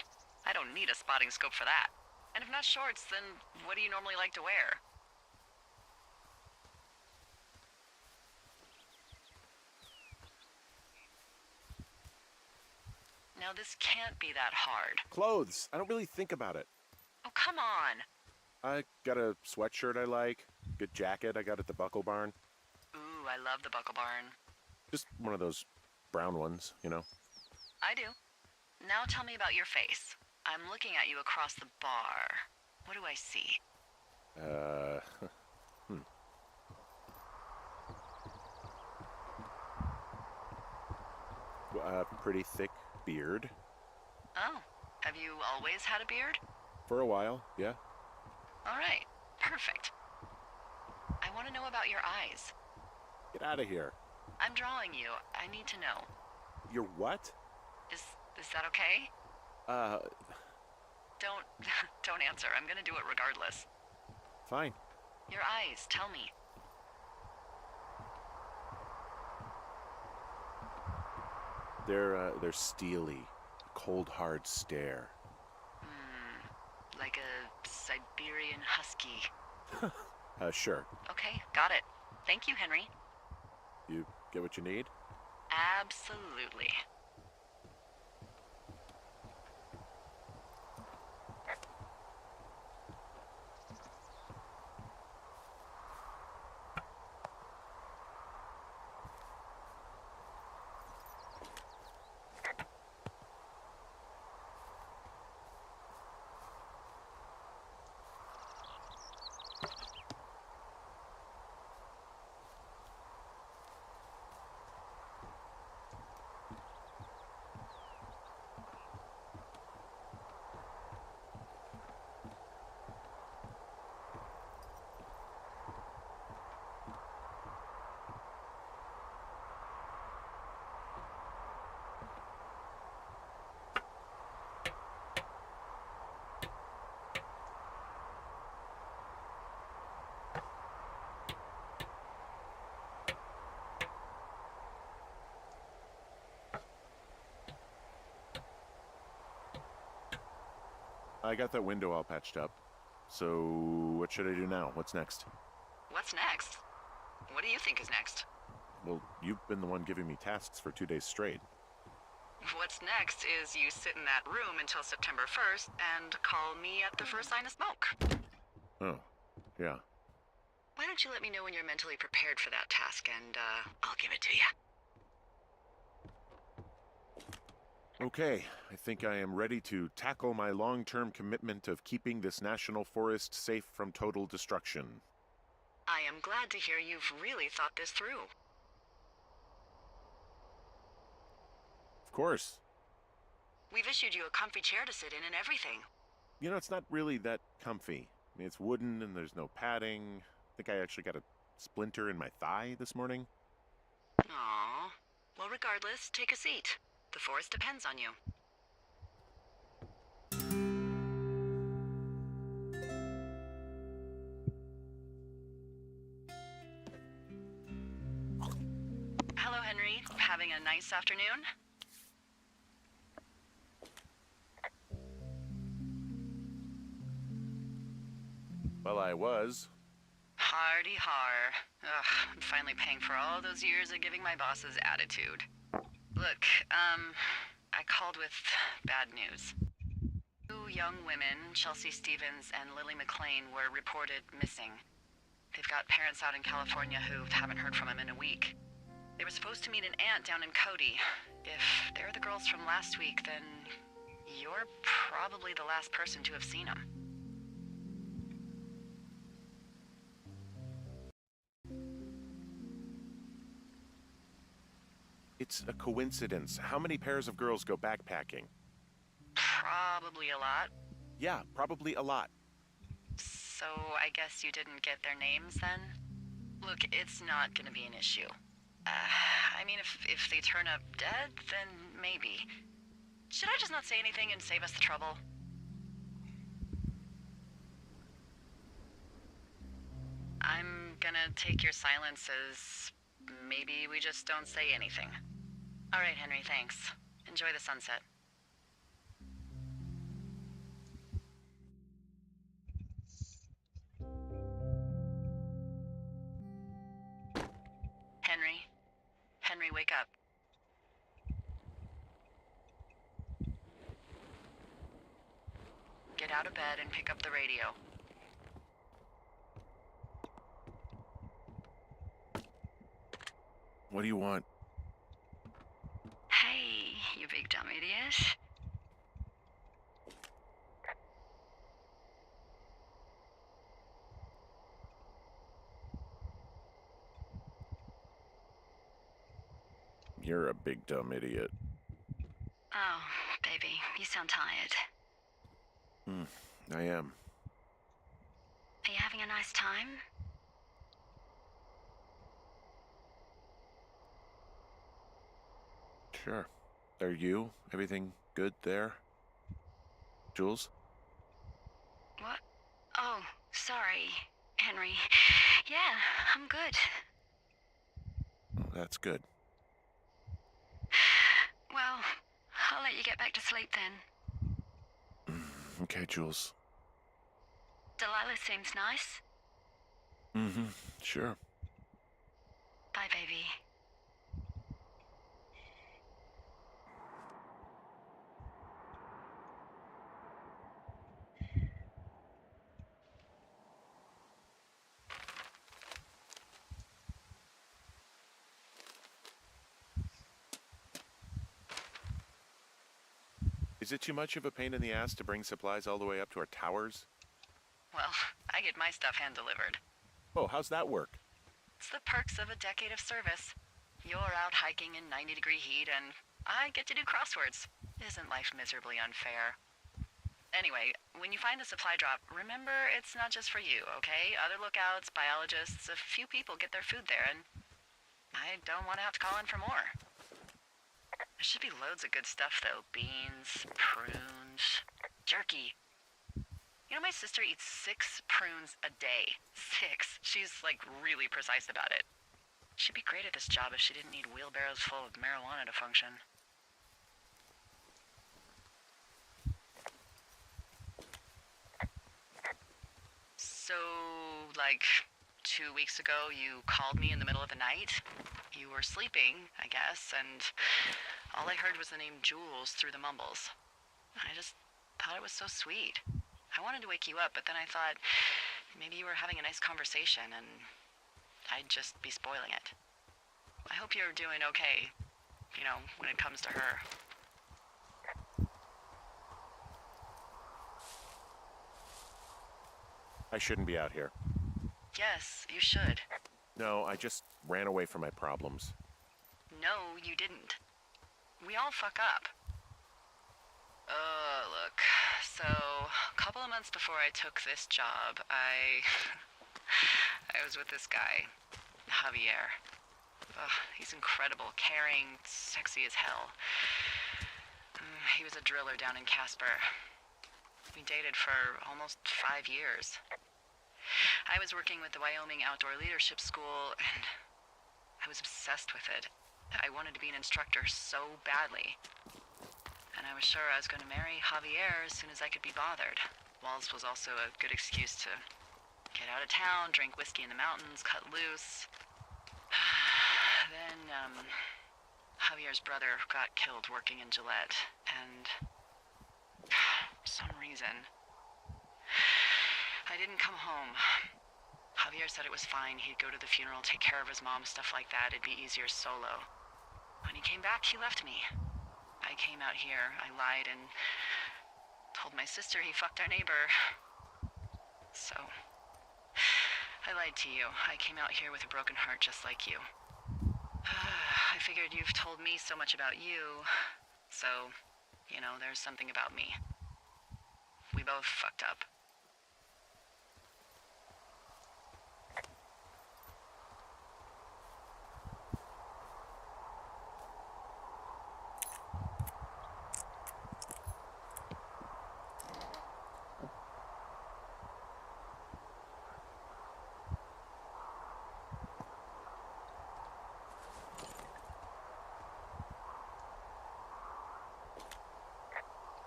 I don't need a spotting scope for that. And if not shorts, then what do you normally like to wear? Now this can't be that hard. Clothes. I don't really think about it. Oh, come on. I got a sweatshirt I like. Good jacket I got at the Buckle Barn. Ooh, I love the Buckle Barn. Just one of those brown ones, you know. I do. Now tell me about your face. I'm looking at you across the bar. What do I see? Pretty thick beard. Oh, have you always had a beard? For a while, yeah. All right, perfect. I want to know about your eyes. Get out of here. I'm drawing you. I need to know. You're what? Is that okay? Don't don't answer. I'm gonna do it regardless. Fine. Your eyes, tell me. They're steely. Cold, hard stare. Like a Siberian husky. Sure. Okay, got it. Thank you, Henry. You get what you need? Absolutely. I got that window all patched up. So, what should I do now? What's next? What's next? What do you think is next? Well, you've been the one giving me tasks for 2 days straight. What's next is you sit in that room until September 1st and call me at the first sign of smoke. Oh, yeah. Why don't you let me know when you're mentally prepared for that task and I'll give it to you. Okay, I think I am ready to tackle my long-term commitment of keeping this national forest safe from total destruction. I am glad to hear you've really thought this through. Of course. We've issued you a comfy chair to sit in and everything. You know, it's not really that comfy. I mean, it's wooden and there's no padding. I think I actually got a splinter in my thigh this morning. Aww. Well, regardless, take a seat. The forest depends on you. Hello, Henry. Having a nice afternoon? Well, I was. Hardy har. Ugh, I'm finally paying for all those years of giving my bosses attitude. Look, I called with bad news. 2 young women, Chelsea Stevens and Lily McLean, were reported missing. They've got parents out in California who haven't heard from them in a week. They were supposed to meet an aunt down in Cody. If they're the girls from last week, then you're probably the last person to have seen them. It's a coincidence. How many pairs of girls go backpacking? Probably a lot. Yeah, probably a lot. So I guess you didn't get their names then? Look, it's not gonna be an issue. I mean, if they turn up dead, then maybe. Should I just not say anything and save us the trouble? I'm gonna take your silence as maybe we just don't say anything. All right, Henry, thanks. Enjoy the sunset. Henry? Henry, wake up. Get out of bed and pick up the radio. What do you want? Hey, you big dumb idiot. You're a big dumb idiot. Oh, baby, you sound tired. I am. Are you having a nice time? Sure. Are you? Everything good there? Jules? What? Oh, sorry, Henry. Yeah, I'm good. Oh, that's good. Well, I'll let you get back to sleep then. Okay, Jules. Delilah seems nice. Sure. Bye, baby. Is it too much of a pain in the ass to bring supplies all the way up to our towers? Well, I get my stuff hand-delivered. Oh, how's that work? It's the perks of a decade of service. You're out hiking in 90-degree heat, and I get to do crosswords. Isn't life miserably unfair? Anyway, when you find the supply drop, remember it's not just for you, okay? Other lookouts, biologists, a few people get their food there, and I don't want to have to call in for more. There should be loads of good stuff, though. Beans, prunes, jerky. You know, my sister eats 6 prunes a day. 6. She's, like, really precise about it. She'd be great at this job if she didn't need wheelbarrows full of marijuana to function. So, like, 2 weeks ago, you called me in the middle of the night. You were sleeping, I guess, and all I heard was the name Jules through the mumbles. I just thought it was so sweet. I wanted to wake you up, but then I thought maybe you were having a nice conversation and I'd just be spoiling it. I hope you're doing okay, you know, when it comes to her. I shouldn't be out here. Yes, you should. No, I just ran away from my problems. No, you didn't. We all fuck up. Look. So, a couple of months before I took this job, I was with this guy, Javier. He's incredible, caring, sexy as hell. He was a driller down in Casper. We dated for almost 5 years. I was working with the Wyoming Outdoor Leadership School, and I was obsessed with it. I wanted to be an instructor so badly. And I was sure I was going to marry Javier as soon as I could be bothered. Walls was also a good excuse to get out of town, drink whiskey in the mountains, cut loose. Then, Javier's brother got killed working in Gillette, and for some reason, I didn't come home. Javier said it was fine. He'd go to the funeral, take care of his mom, stuff like that. It'd be easier solo. When he came back, he left me. I came out here, I lied, and told my sister he fucked our neighbor. So, I lied to you. I came out here with a broken heart just like you. I figured you've told me so much about you, so, you know, there's something about me. We both fucked up.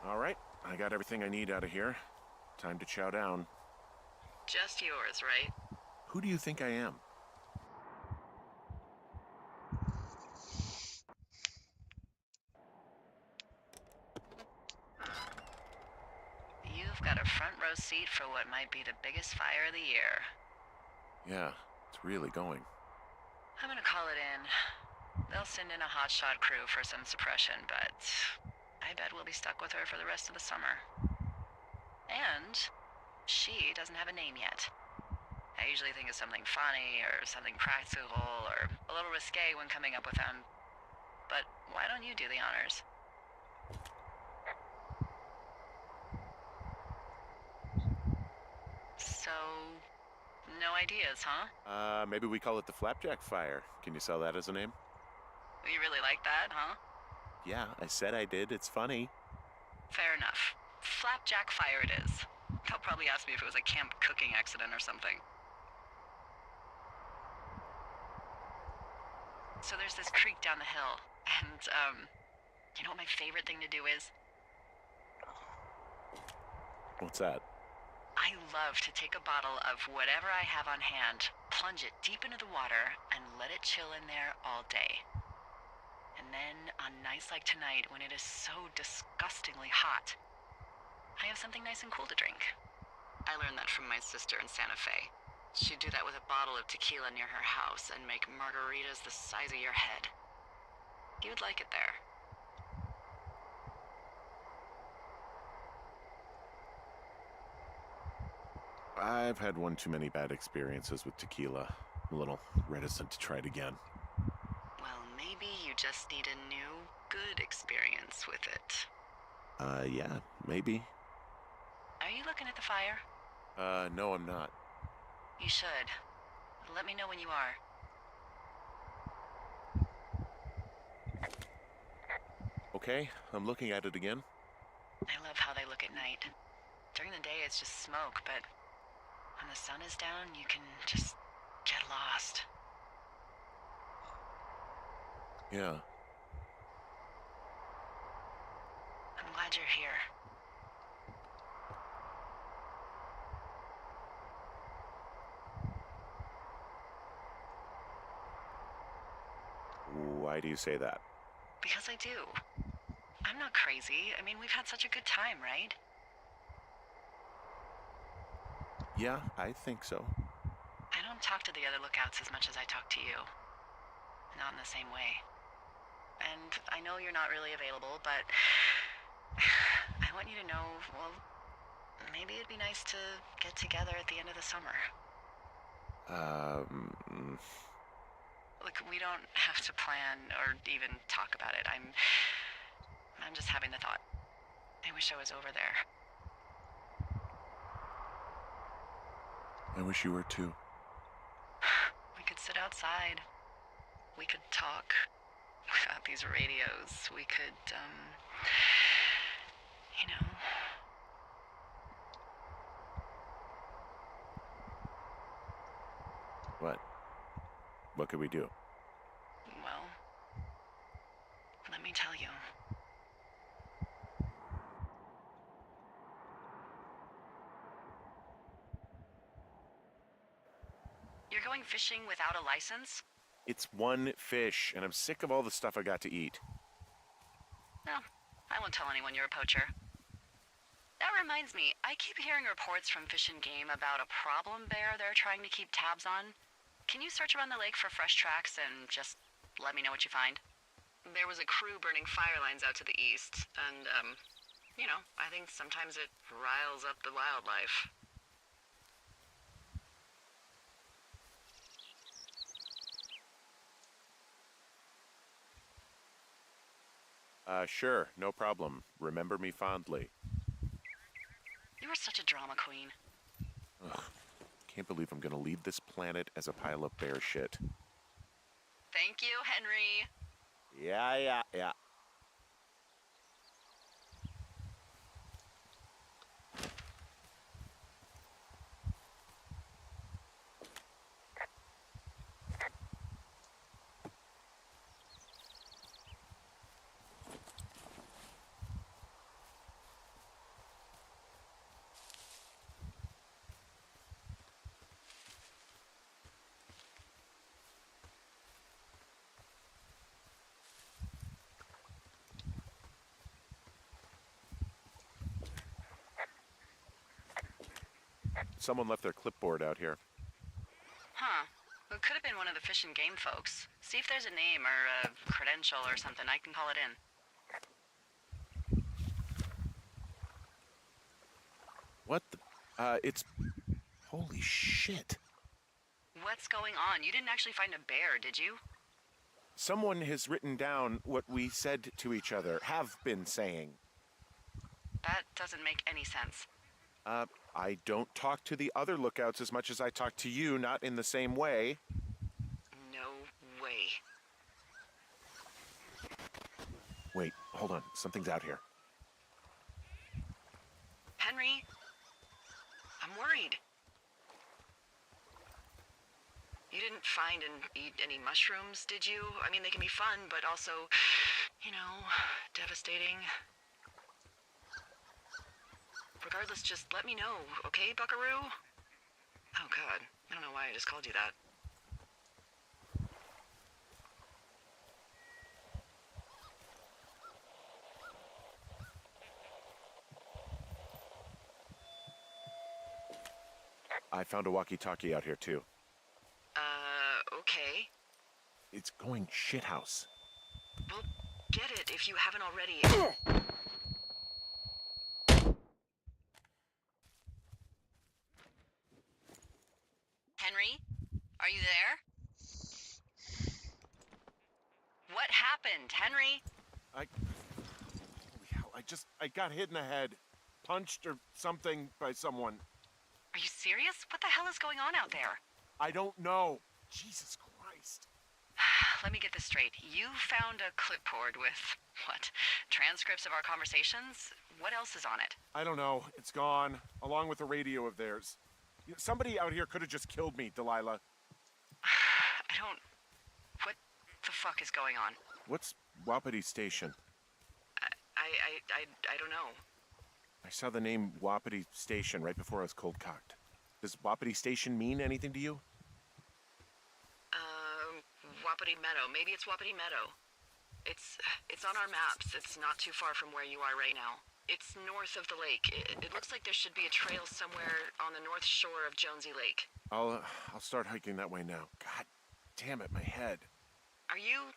All right, I got everything I need out of here. Time to chow down. Just yours, right? Who do you think I am? You've got a front row seat for what might be the biggest fire of the year. Yeah, it's really going. I'm gonna call it in. They'll send in a hotshot crew for some suppression, but I bet we'll be stuck with her for the rest of the summer. And she doesn't have a name yet. I usually think of something funny or something practical or a little risque when coming up with them. But why don't you do the honors? So, no ideas, huh? Maybe we call it the Flapjack Fire. Can you sell that as a name? You really like that, huh? Yeah, I said I did. It's funny. Fair enough. Flapjack Fire it is. They'll probably ask me if it was a camp cooking accident or something. So there's this creek down the hill, and, you know what my favorite thing to do is? What's that? I love to take a bottle of whatever I have on hand, plunge it deep into the water, and let it chill in there all day. And then, on nights like tonight, when it is so disgustingly hot, I have something nice and cool to drink. I learned that from my sister in Santa Fe. She'd do that with a bottle of tequila near her house and make margaritas the size of your head. You'd like it there. I've had one too many bad experiences with tequila. I'm a little reticent to try it again. Well, maybe you just need a new, good experience with it. Yeah, maybe. Are you looking at the fire? No, I'm not. You should. Let me know when you are. Okay, I'm looking at it again. I love how they look at night. During the day, it's just smoke, but when the sun is down, you can just get lost. Yeah. I'm glad you're here. Why do you say that? Because I do. I'm not crazy. I mean, we've had such a good time, right? Yeah, I think so. I don't talk to the other lookouts as much as I talk to you. Not in the same way. And I know you're not really available, but I want you to know, well, maybe it'd be nice to get together at the end of the summer. Look, we don't have to plan or even talk about it. I'm just having the thought. I wish I was over there. I wish you were too. We could sit outside. We could talk without these radios. We could, you know. What? What could we do? Well, let me tell you. You're going fishing without a license? It's one fish, and I'm sick of all the stuff I got to eat. No, I won't tell anyone you're a poacher. That reminds me, I keep hearing reports from Fish and Game about a problem bear they're trying to keep tabs on. Can you search around the lake for fresh tracks and just let me know what you find? There was a crew burning fire lines out to the east, and, you know, I think sometimes it riles up the wildlife. Sure, no problem. Remember me fondly. You You're such a drama queen. Ugh, can't believe I'm gonna leave this planet as a pile of bear shit. Thank you, Henry. Yeah. Someone left their clipboard out here. Huh. It could have been one of the Fish and Game folks. See if there's a name or a credential or something. I can call it in. What the? It's... Holy shit. What's going on? You didn't actually find a bear, did you? Someone has written down what we said to each other, have been saying. That doesn't make any sense. I don't talk to the other lookouts as much as I talk to you, not in the same way. No way. Wait, hold on. Something's out here. Henry? I'm worried. You didn't find and eat any mushrooms, did you? I mean, they can be fun, but also, you know, devastating. Regardless, just let me know, okay, Buckaroo? Oh, God. I don't know why I just called you that. I found a walkie-talkie out here, too. Okay. It's going shithouse. Well, get it if you haven't already. Henry? Are you there? What happened, Henry? Holy hell, I got hit in the head. Punched or something by someone. Are you serious? What the hell is going on out there? I don't know. Jesus Christ. Let me get this straight. You found a clipboard with, what, transcripts of our conversations? What else is on it? I don't know. It's gone, along with the radio of theirs. You know, somebody out here could have just killed me, Delilah. What the fuck is going on? What's Wapiti Station? I don't know. I saw the name Wapiti Station right before I was cold-cocked. Does Wapiti Station mean anything to you? Wapiti Meadow. Maybe it's Wapiti Meadow. It's on our maps. It's not too far from where you are right now. It's north of the lake. It looks like there should be a trail somewhere on the north shore of Jonesy Lake. I'll start hiking that way now. God damn it, my head. Are you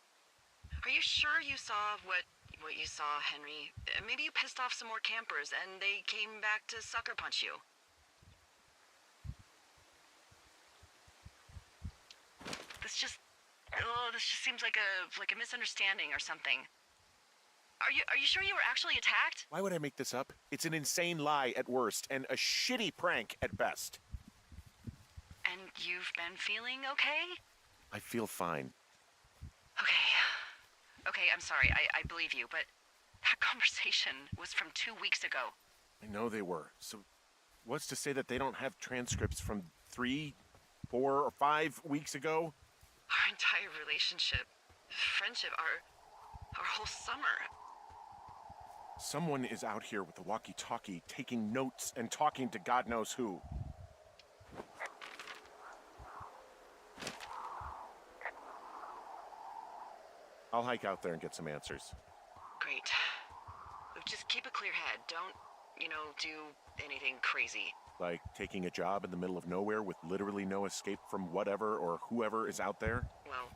sure you saw what you saw, Henry? Maybe you pissed off some more campers and they came back to sucker punch you. This just seems like a misunderstanding or something. Are you sure you were actually attacked? Why would I make this up? It's an insane lie at worst, and a shitty prank at best. And you've been feeling okay? I feel fine. Okay, I'm sorry, I believe you, but that conversation was from 2 weeks ago. I know they were. So what's to say that they don't have transcripts from 3, 4, or 5 weeks ago? Our entire relationship, friendship, our whole summer. Someone is out here with a walkie-talkie taking notes and talking to God knows who. I'll hike out there and get some answers. Great. Just keep a clear head. Don't, do anything crazy. Like taking a job in the middle of nowhere with literally no escape from whatever or whoever is out there? Well,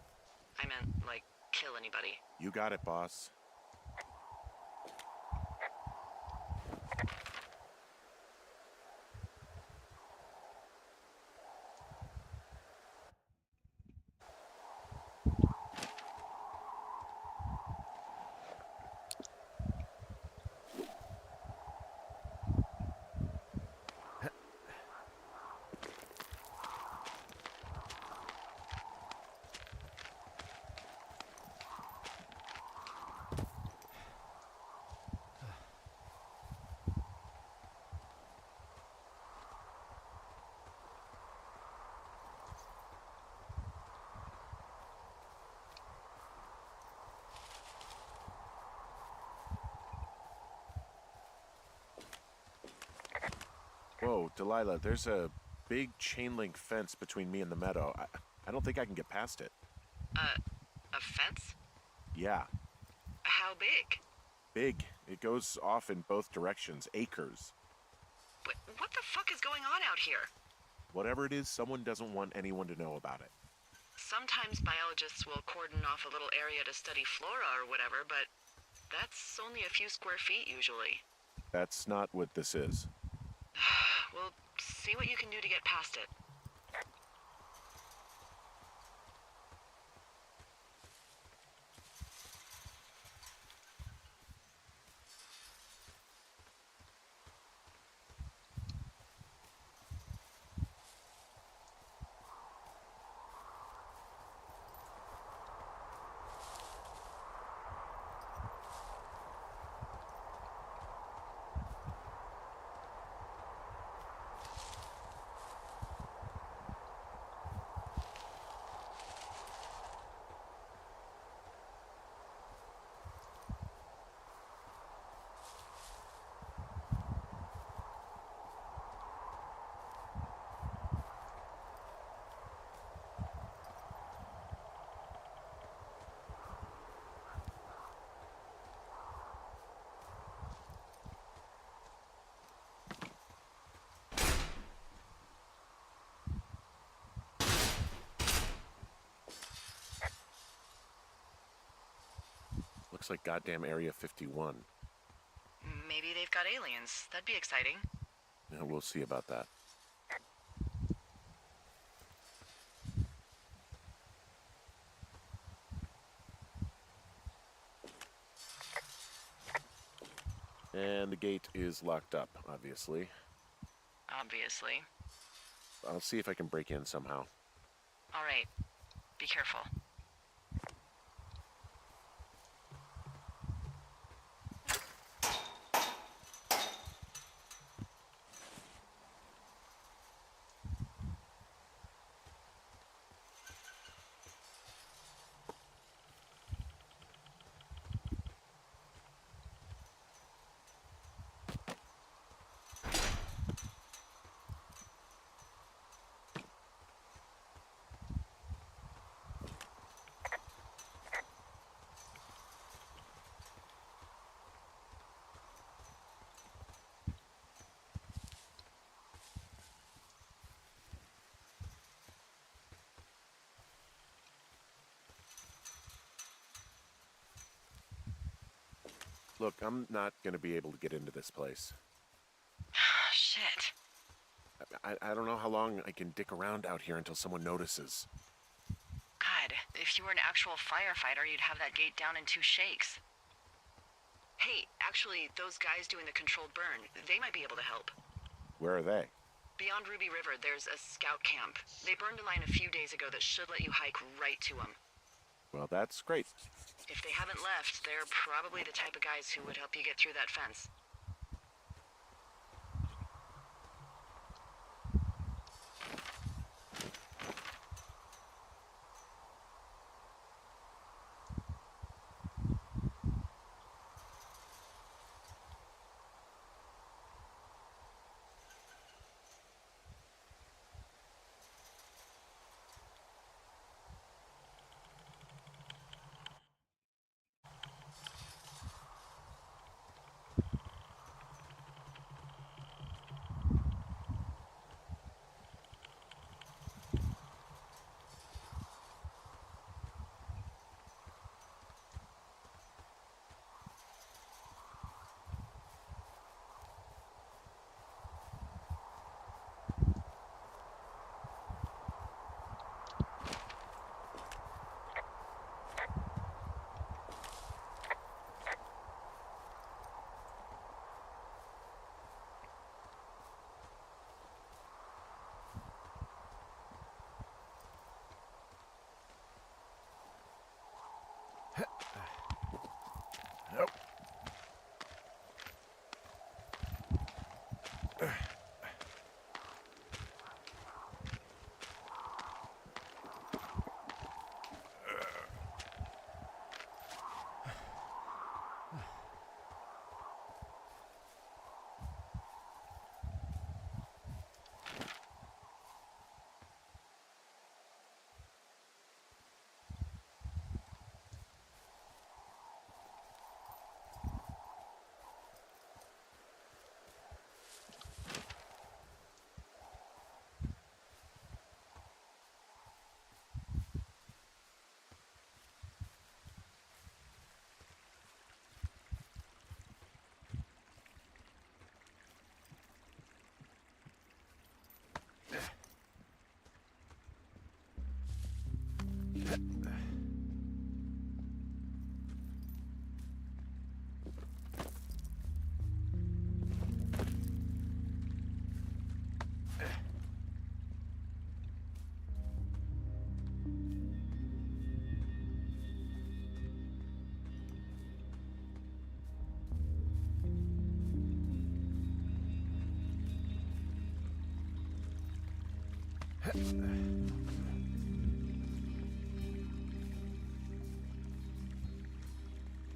I meant, kill anybody. You got it, boss. Whoa, Delilah, there's a big chain link fence between me and the meadow. I don't think I can get past it. A fence? Yeah, How big? big. It goes off in both directions, acres. What the fuck is going on out here? Whatever it is, someone doesn't want anyone to know about it. Sometimes biologists will cordon off a little area to study flora or whatever, but that's only a few square feet usually. That's not what this is. Well, see what you can do to get past it. Looks like goddamn Area 51. Maybe they've got aliens. That'd be exciting. Yeah, we'll see about that. And the gate is locked up, obviously. Obviously. I'll see if I can break in somehow. All right. Be careful. Look, I'm not going to be able to get into this place. Shit. I don't know how long I can dick around out here until someone notices. God, if you were an actual firefighter, you'd have that gate down in 2 shakes. Hey, actually, those guys doing the controlled burn, they might be able to help. Where are they? Beyond Ruby River, there's a scout camp. They burned a line a few days ago that should let you hike right to them. Well, that's great. If they haven't left, they're probably the type of guys who would help you get through that fence.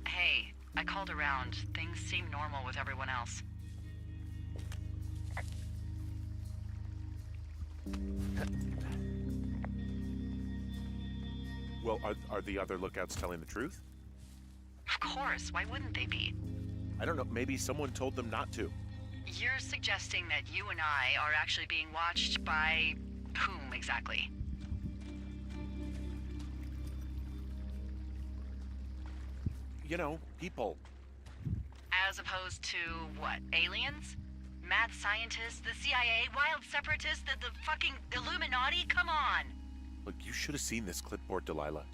Hey, I called around. Things seem normal with everyone else. Well, are the other lookouts telling the truth? Of course, why wouldn't they be? I don't know, maybe someone told them not to. You're suggesting that you and I are actually being watched by whom exactly? You know, people. As opposed to what? Aliens? Mad scientists? The CIA? Wild separatists? The fucking Illuminati? Come on! Look, you should have seen this clipboard, Delilah.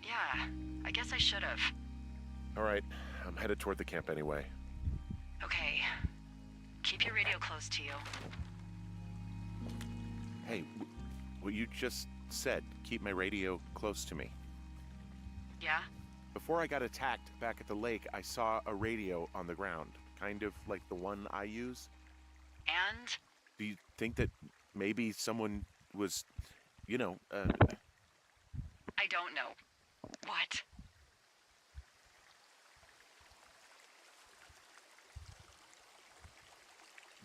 Yeah, I guess I should have. All right, I'm headed toward the camp anyway. Okay. Keep your radio close to you. Hey, what you just said, keep my radio close to me. Yeah? Before I got attacked back at the lake, I saw a radio on the ground, kind of like the one I use. And? Do you think that maybe someone was, you know, I don't know. What?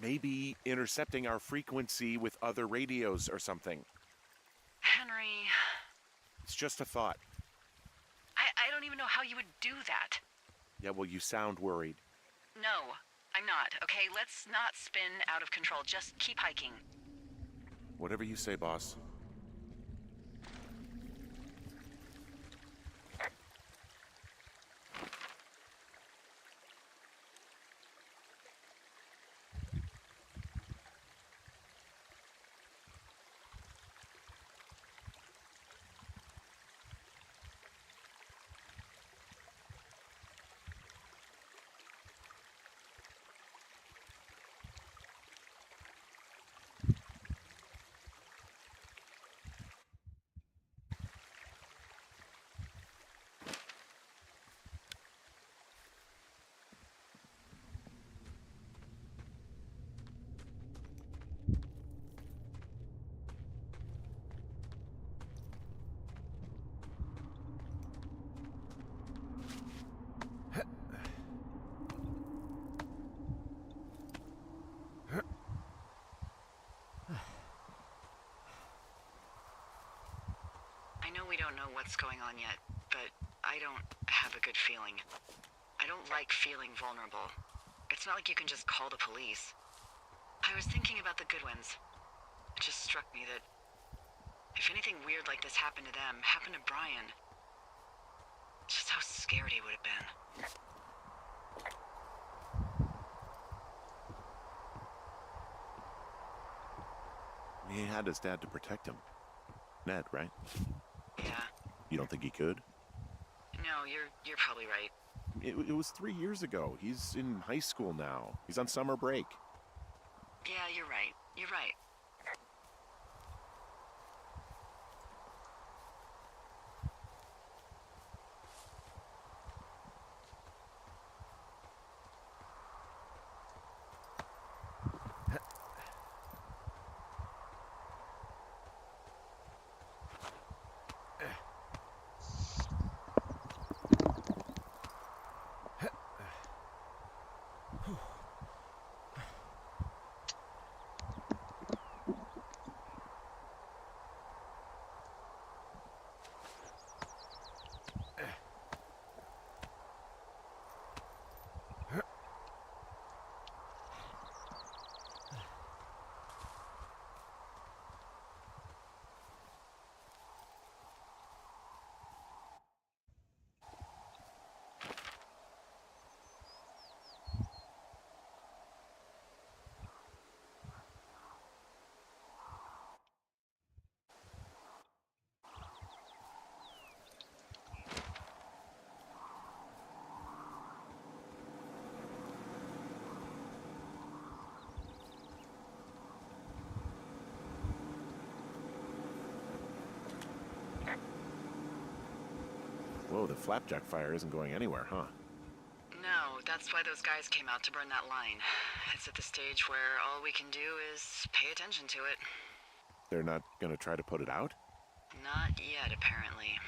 maybe intercepting our frequency with other radios or something? Henry, It's just a thought. I don't even know how you would do that. Yeah, well, you sound worried. No, I'm not. Okay, let's not spin out of control. Just keep hiking. Whatever you say, boss. I know we don't know what's going on yet, but I don't have a good feeling. I don't like feeling vulnerable. It's not like you can just call the police. I was thinking about the Goodwins. It just struck me that if anything weird like this happened to them, happened to Brian, just how scared he would have been. He had his dad to protect him. Ned, right? Yeah. You don't think he could? No, you're probably right. It was 3 years ago. He's in high school now. He's on summer break. Yeah, you're right. You're right. Whoa, the flapjack fire isn't going anywhere, huh? No, that's why those guys came out to burn that line. It's at the stage where all we can do is pay attention to it. They're not gonna try to put it out? Not yet, apparently.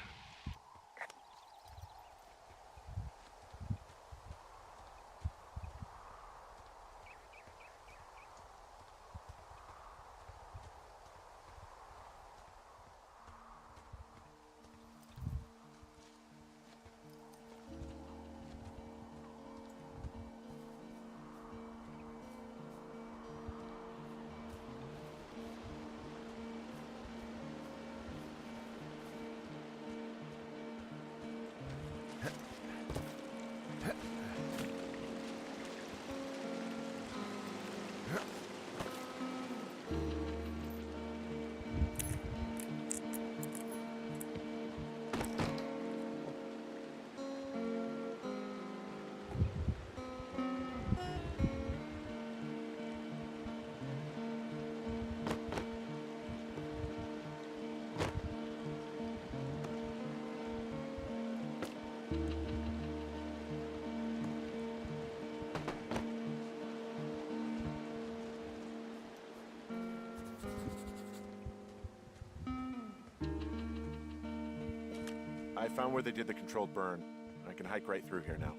I found where they did the controlled burn. I can hike right through here now.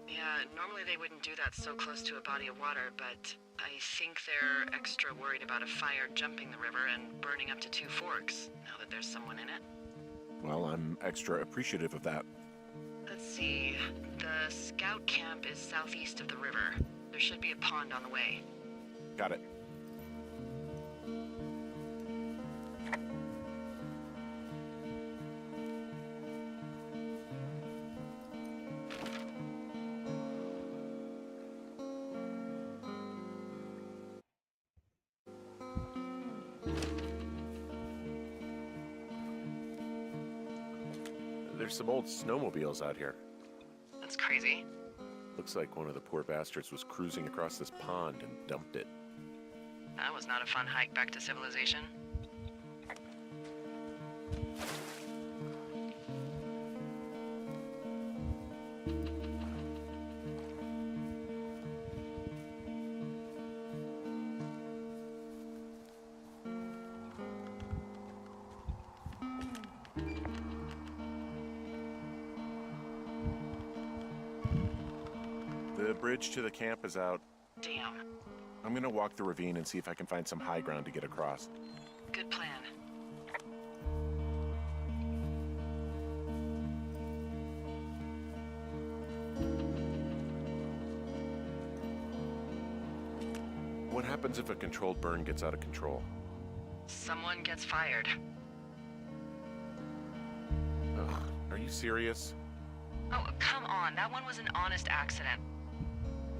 Yeah, normally they wouldn't do that so close to a body of water, but I think they're extra worried about a fire jumping the river and burning up to 2 forks, now that there's someone in it. Well, I'm extra appreciative of that. Let's see. The scout camp is southeast of the river. There should be a pond on the way. Got it. There's some old snowmobiles out here. That's crazy. Looks like one of the poor bastards was cruising across this pond and dumped it. That was not a fun hike back to civilization. The bridge to the camp is out. Damn. I'm gonna walk the ravine and see if I can find some high ground to get across. Good plan. What happens if a controlled burn gets out of control? Someone gets fired. Ugh, are you serious? Oh, come on. That one was an honest accident.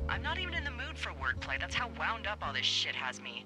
I'm not even in the mood for wordplay. That's how wound up all this shit has me.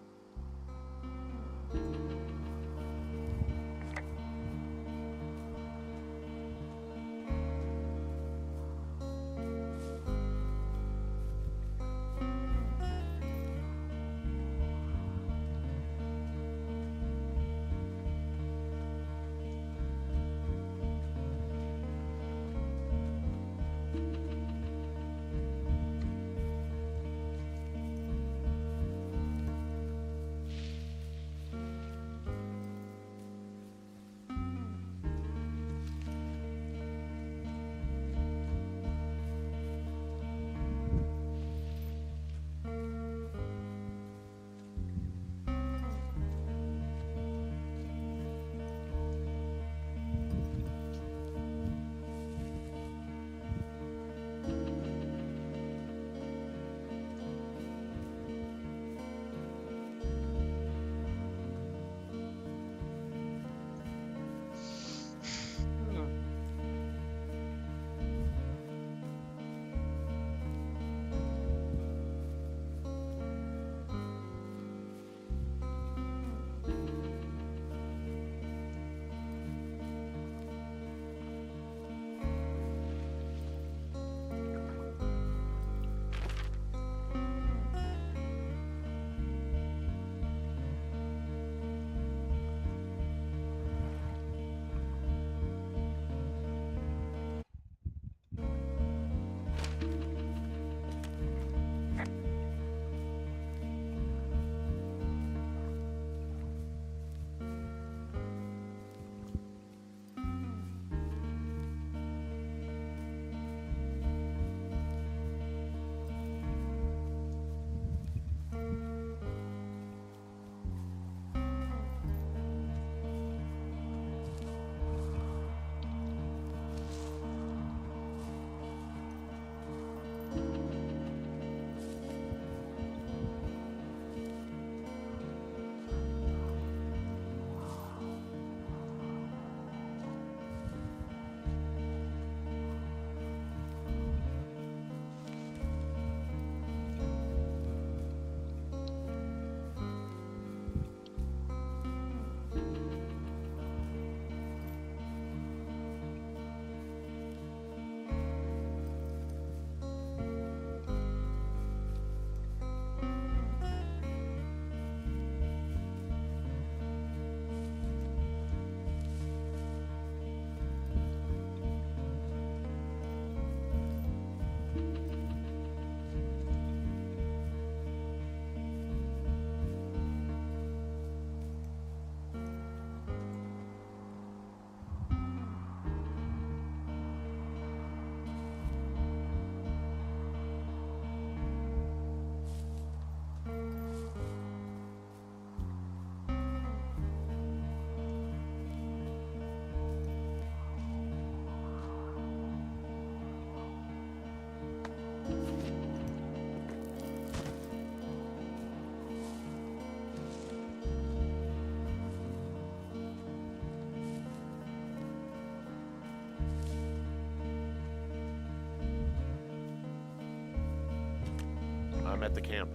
I'm at the camp.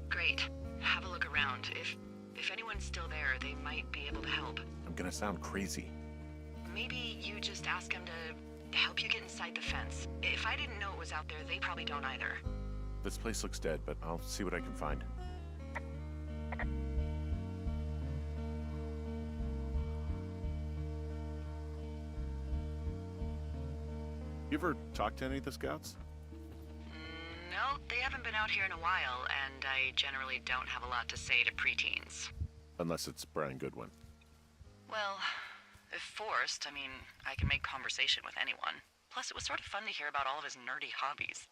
Great. Have a look around. If anyone's still there, they might be able to help. I'm gonna sound crazy. Maybe you just ask them to help you get inside the fence. If I didn't know it was out there, they probably don't either. This place looks dead, but I'll see what I can find. You ever talk to any of the scouts? No, they haven't been out here in a while, and I generally don't have a lot to say to preteens. Unless it's Brian Goodwin. Well, if forced, I mean, I can make conversation with anyone. Plus, it was sort of fun to hear about all of his nerdy hobbies.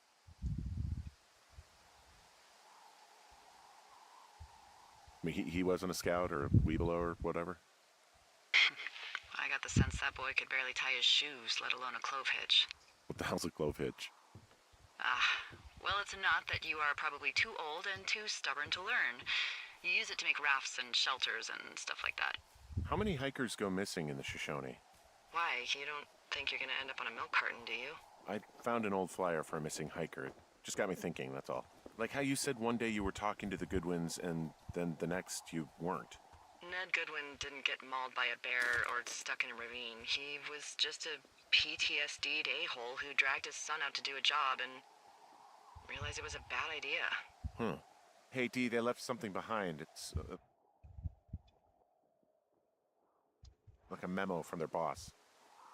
I mean, he wasn't a scout or a Weeblo or whatever? I got the sense that boy could barely tie his shoes, let alone a clove hitch. What the hell's a clove hitch? Well, it's a knot that you are probably too old and too stubborn to learn. You use it to make rafts and shelters and stuff like that. How many hikers go missing in the Shoshone? Why? You don't think you're gonna end up on a milk carton, do you? I found an old flyer for a missing hiker. It just got me thinking, that's all. Like how you said one day you were talking to the Goodwins and then the next you weren't. Ned Goodwin didn't get mauled by a bear or stuck in a ravine. He was just a PTSD'd a-hole who dragged his son out to do a job and realized it was a bad idea. Hey, Dee, they left something behind. It's like a memo from their boss.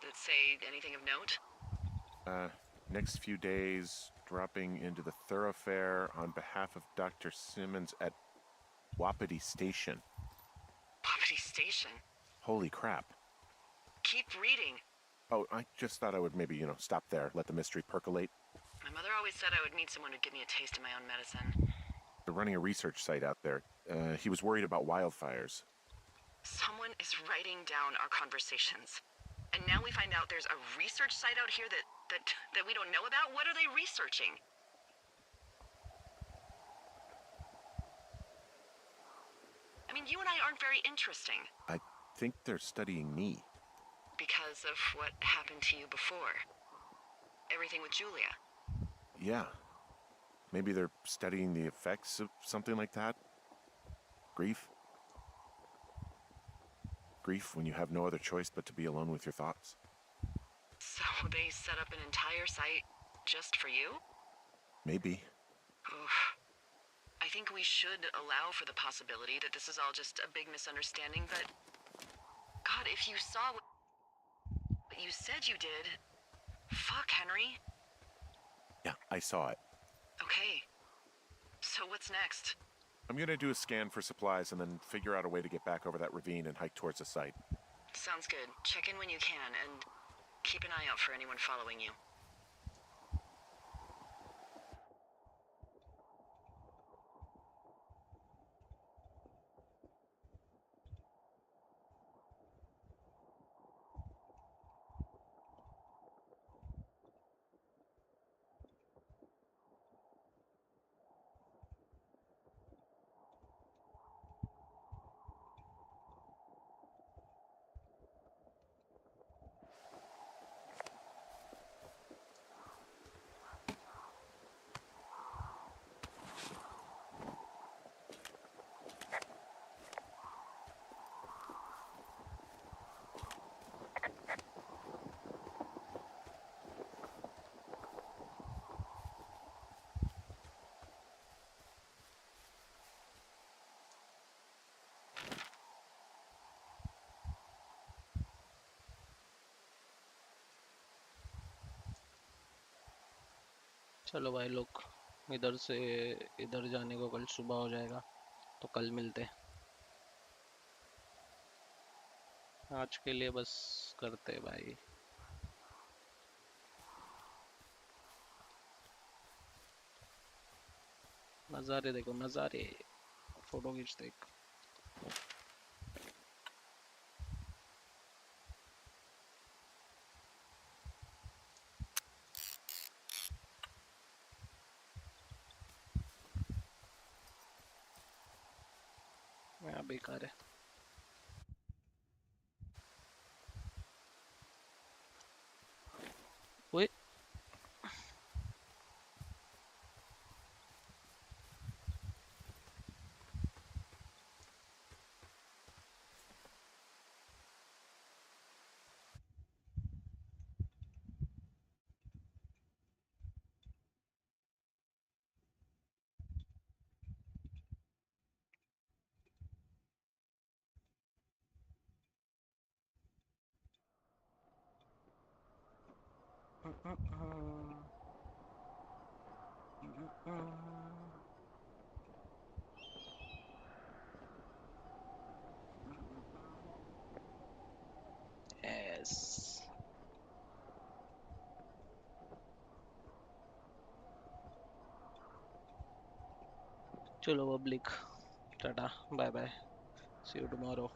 Did it say anything of note? Next few days, dropping into the thoroughfare on behalf of Dr. Simmons at Wapiti Station. Wapiti Station? Holy crap. Keep reading. Oh, I just thought I would maybe, stop there, let the mystery percolate. My mother always said I would meet someone who'd give me a taste of my own medicine. They're running a research site out there. He was worried about wildfires. Someone is writing down our conversations. And now we find out there's a research site out here that we don't know about? What are they researching? I mean, you and I aren't very interesting. I think they're studying me. Because of what happened to you before. Everything with Julia. Yeah. Maybe they're studying the effects of something like that. Grief. Grief when you have no other choice but to be alone with your thoughts. So they set up an entire site just for you? Maybe. Oof. I think we should allow for the possibility that this is all just a big misunderstanding, but... God, if you saw what you said you did... Fuck, Henry. Yeah, I saw it. Okay. So what's next? I'm gonna do a scan for supplies and then figure out a way to get back over that ravine and hike towards the site. Sounds good. Check in when you can, and keep an eye out for anyone following you. चलो भाई लोग, इधर से इधर जाने को कल सुबह हो जाएगा, तो कल मिलते हैं। आज के लिए बस करते हैं भाई। नज़ारे देखो, नज़ारे, फोटो खींचते एक। यहाँ बेकार है। ओए Yes. चलो public, tata, bye bye, see you tomorrow.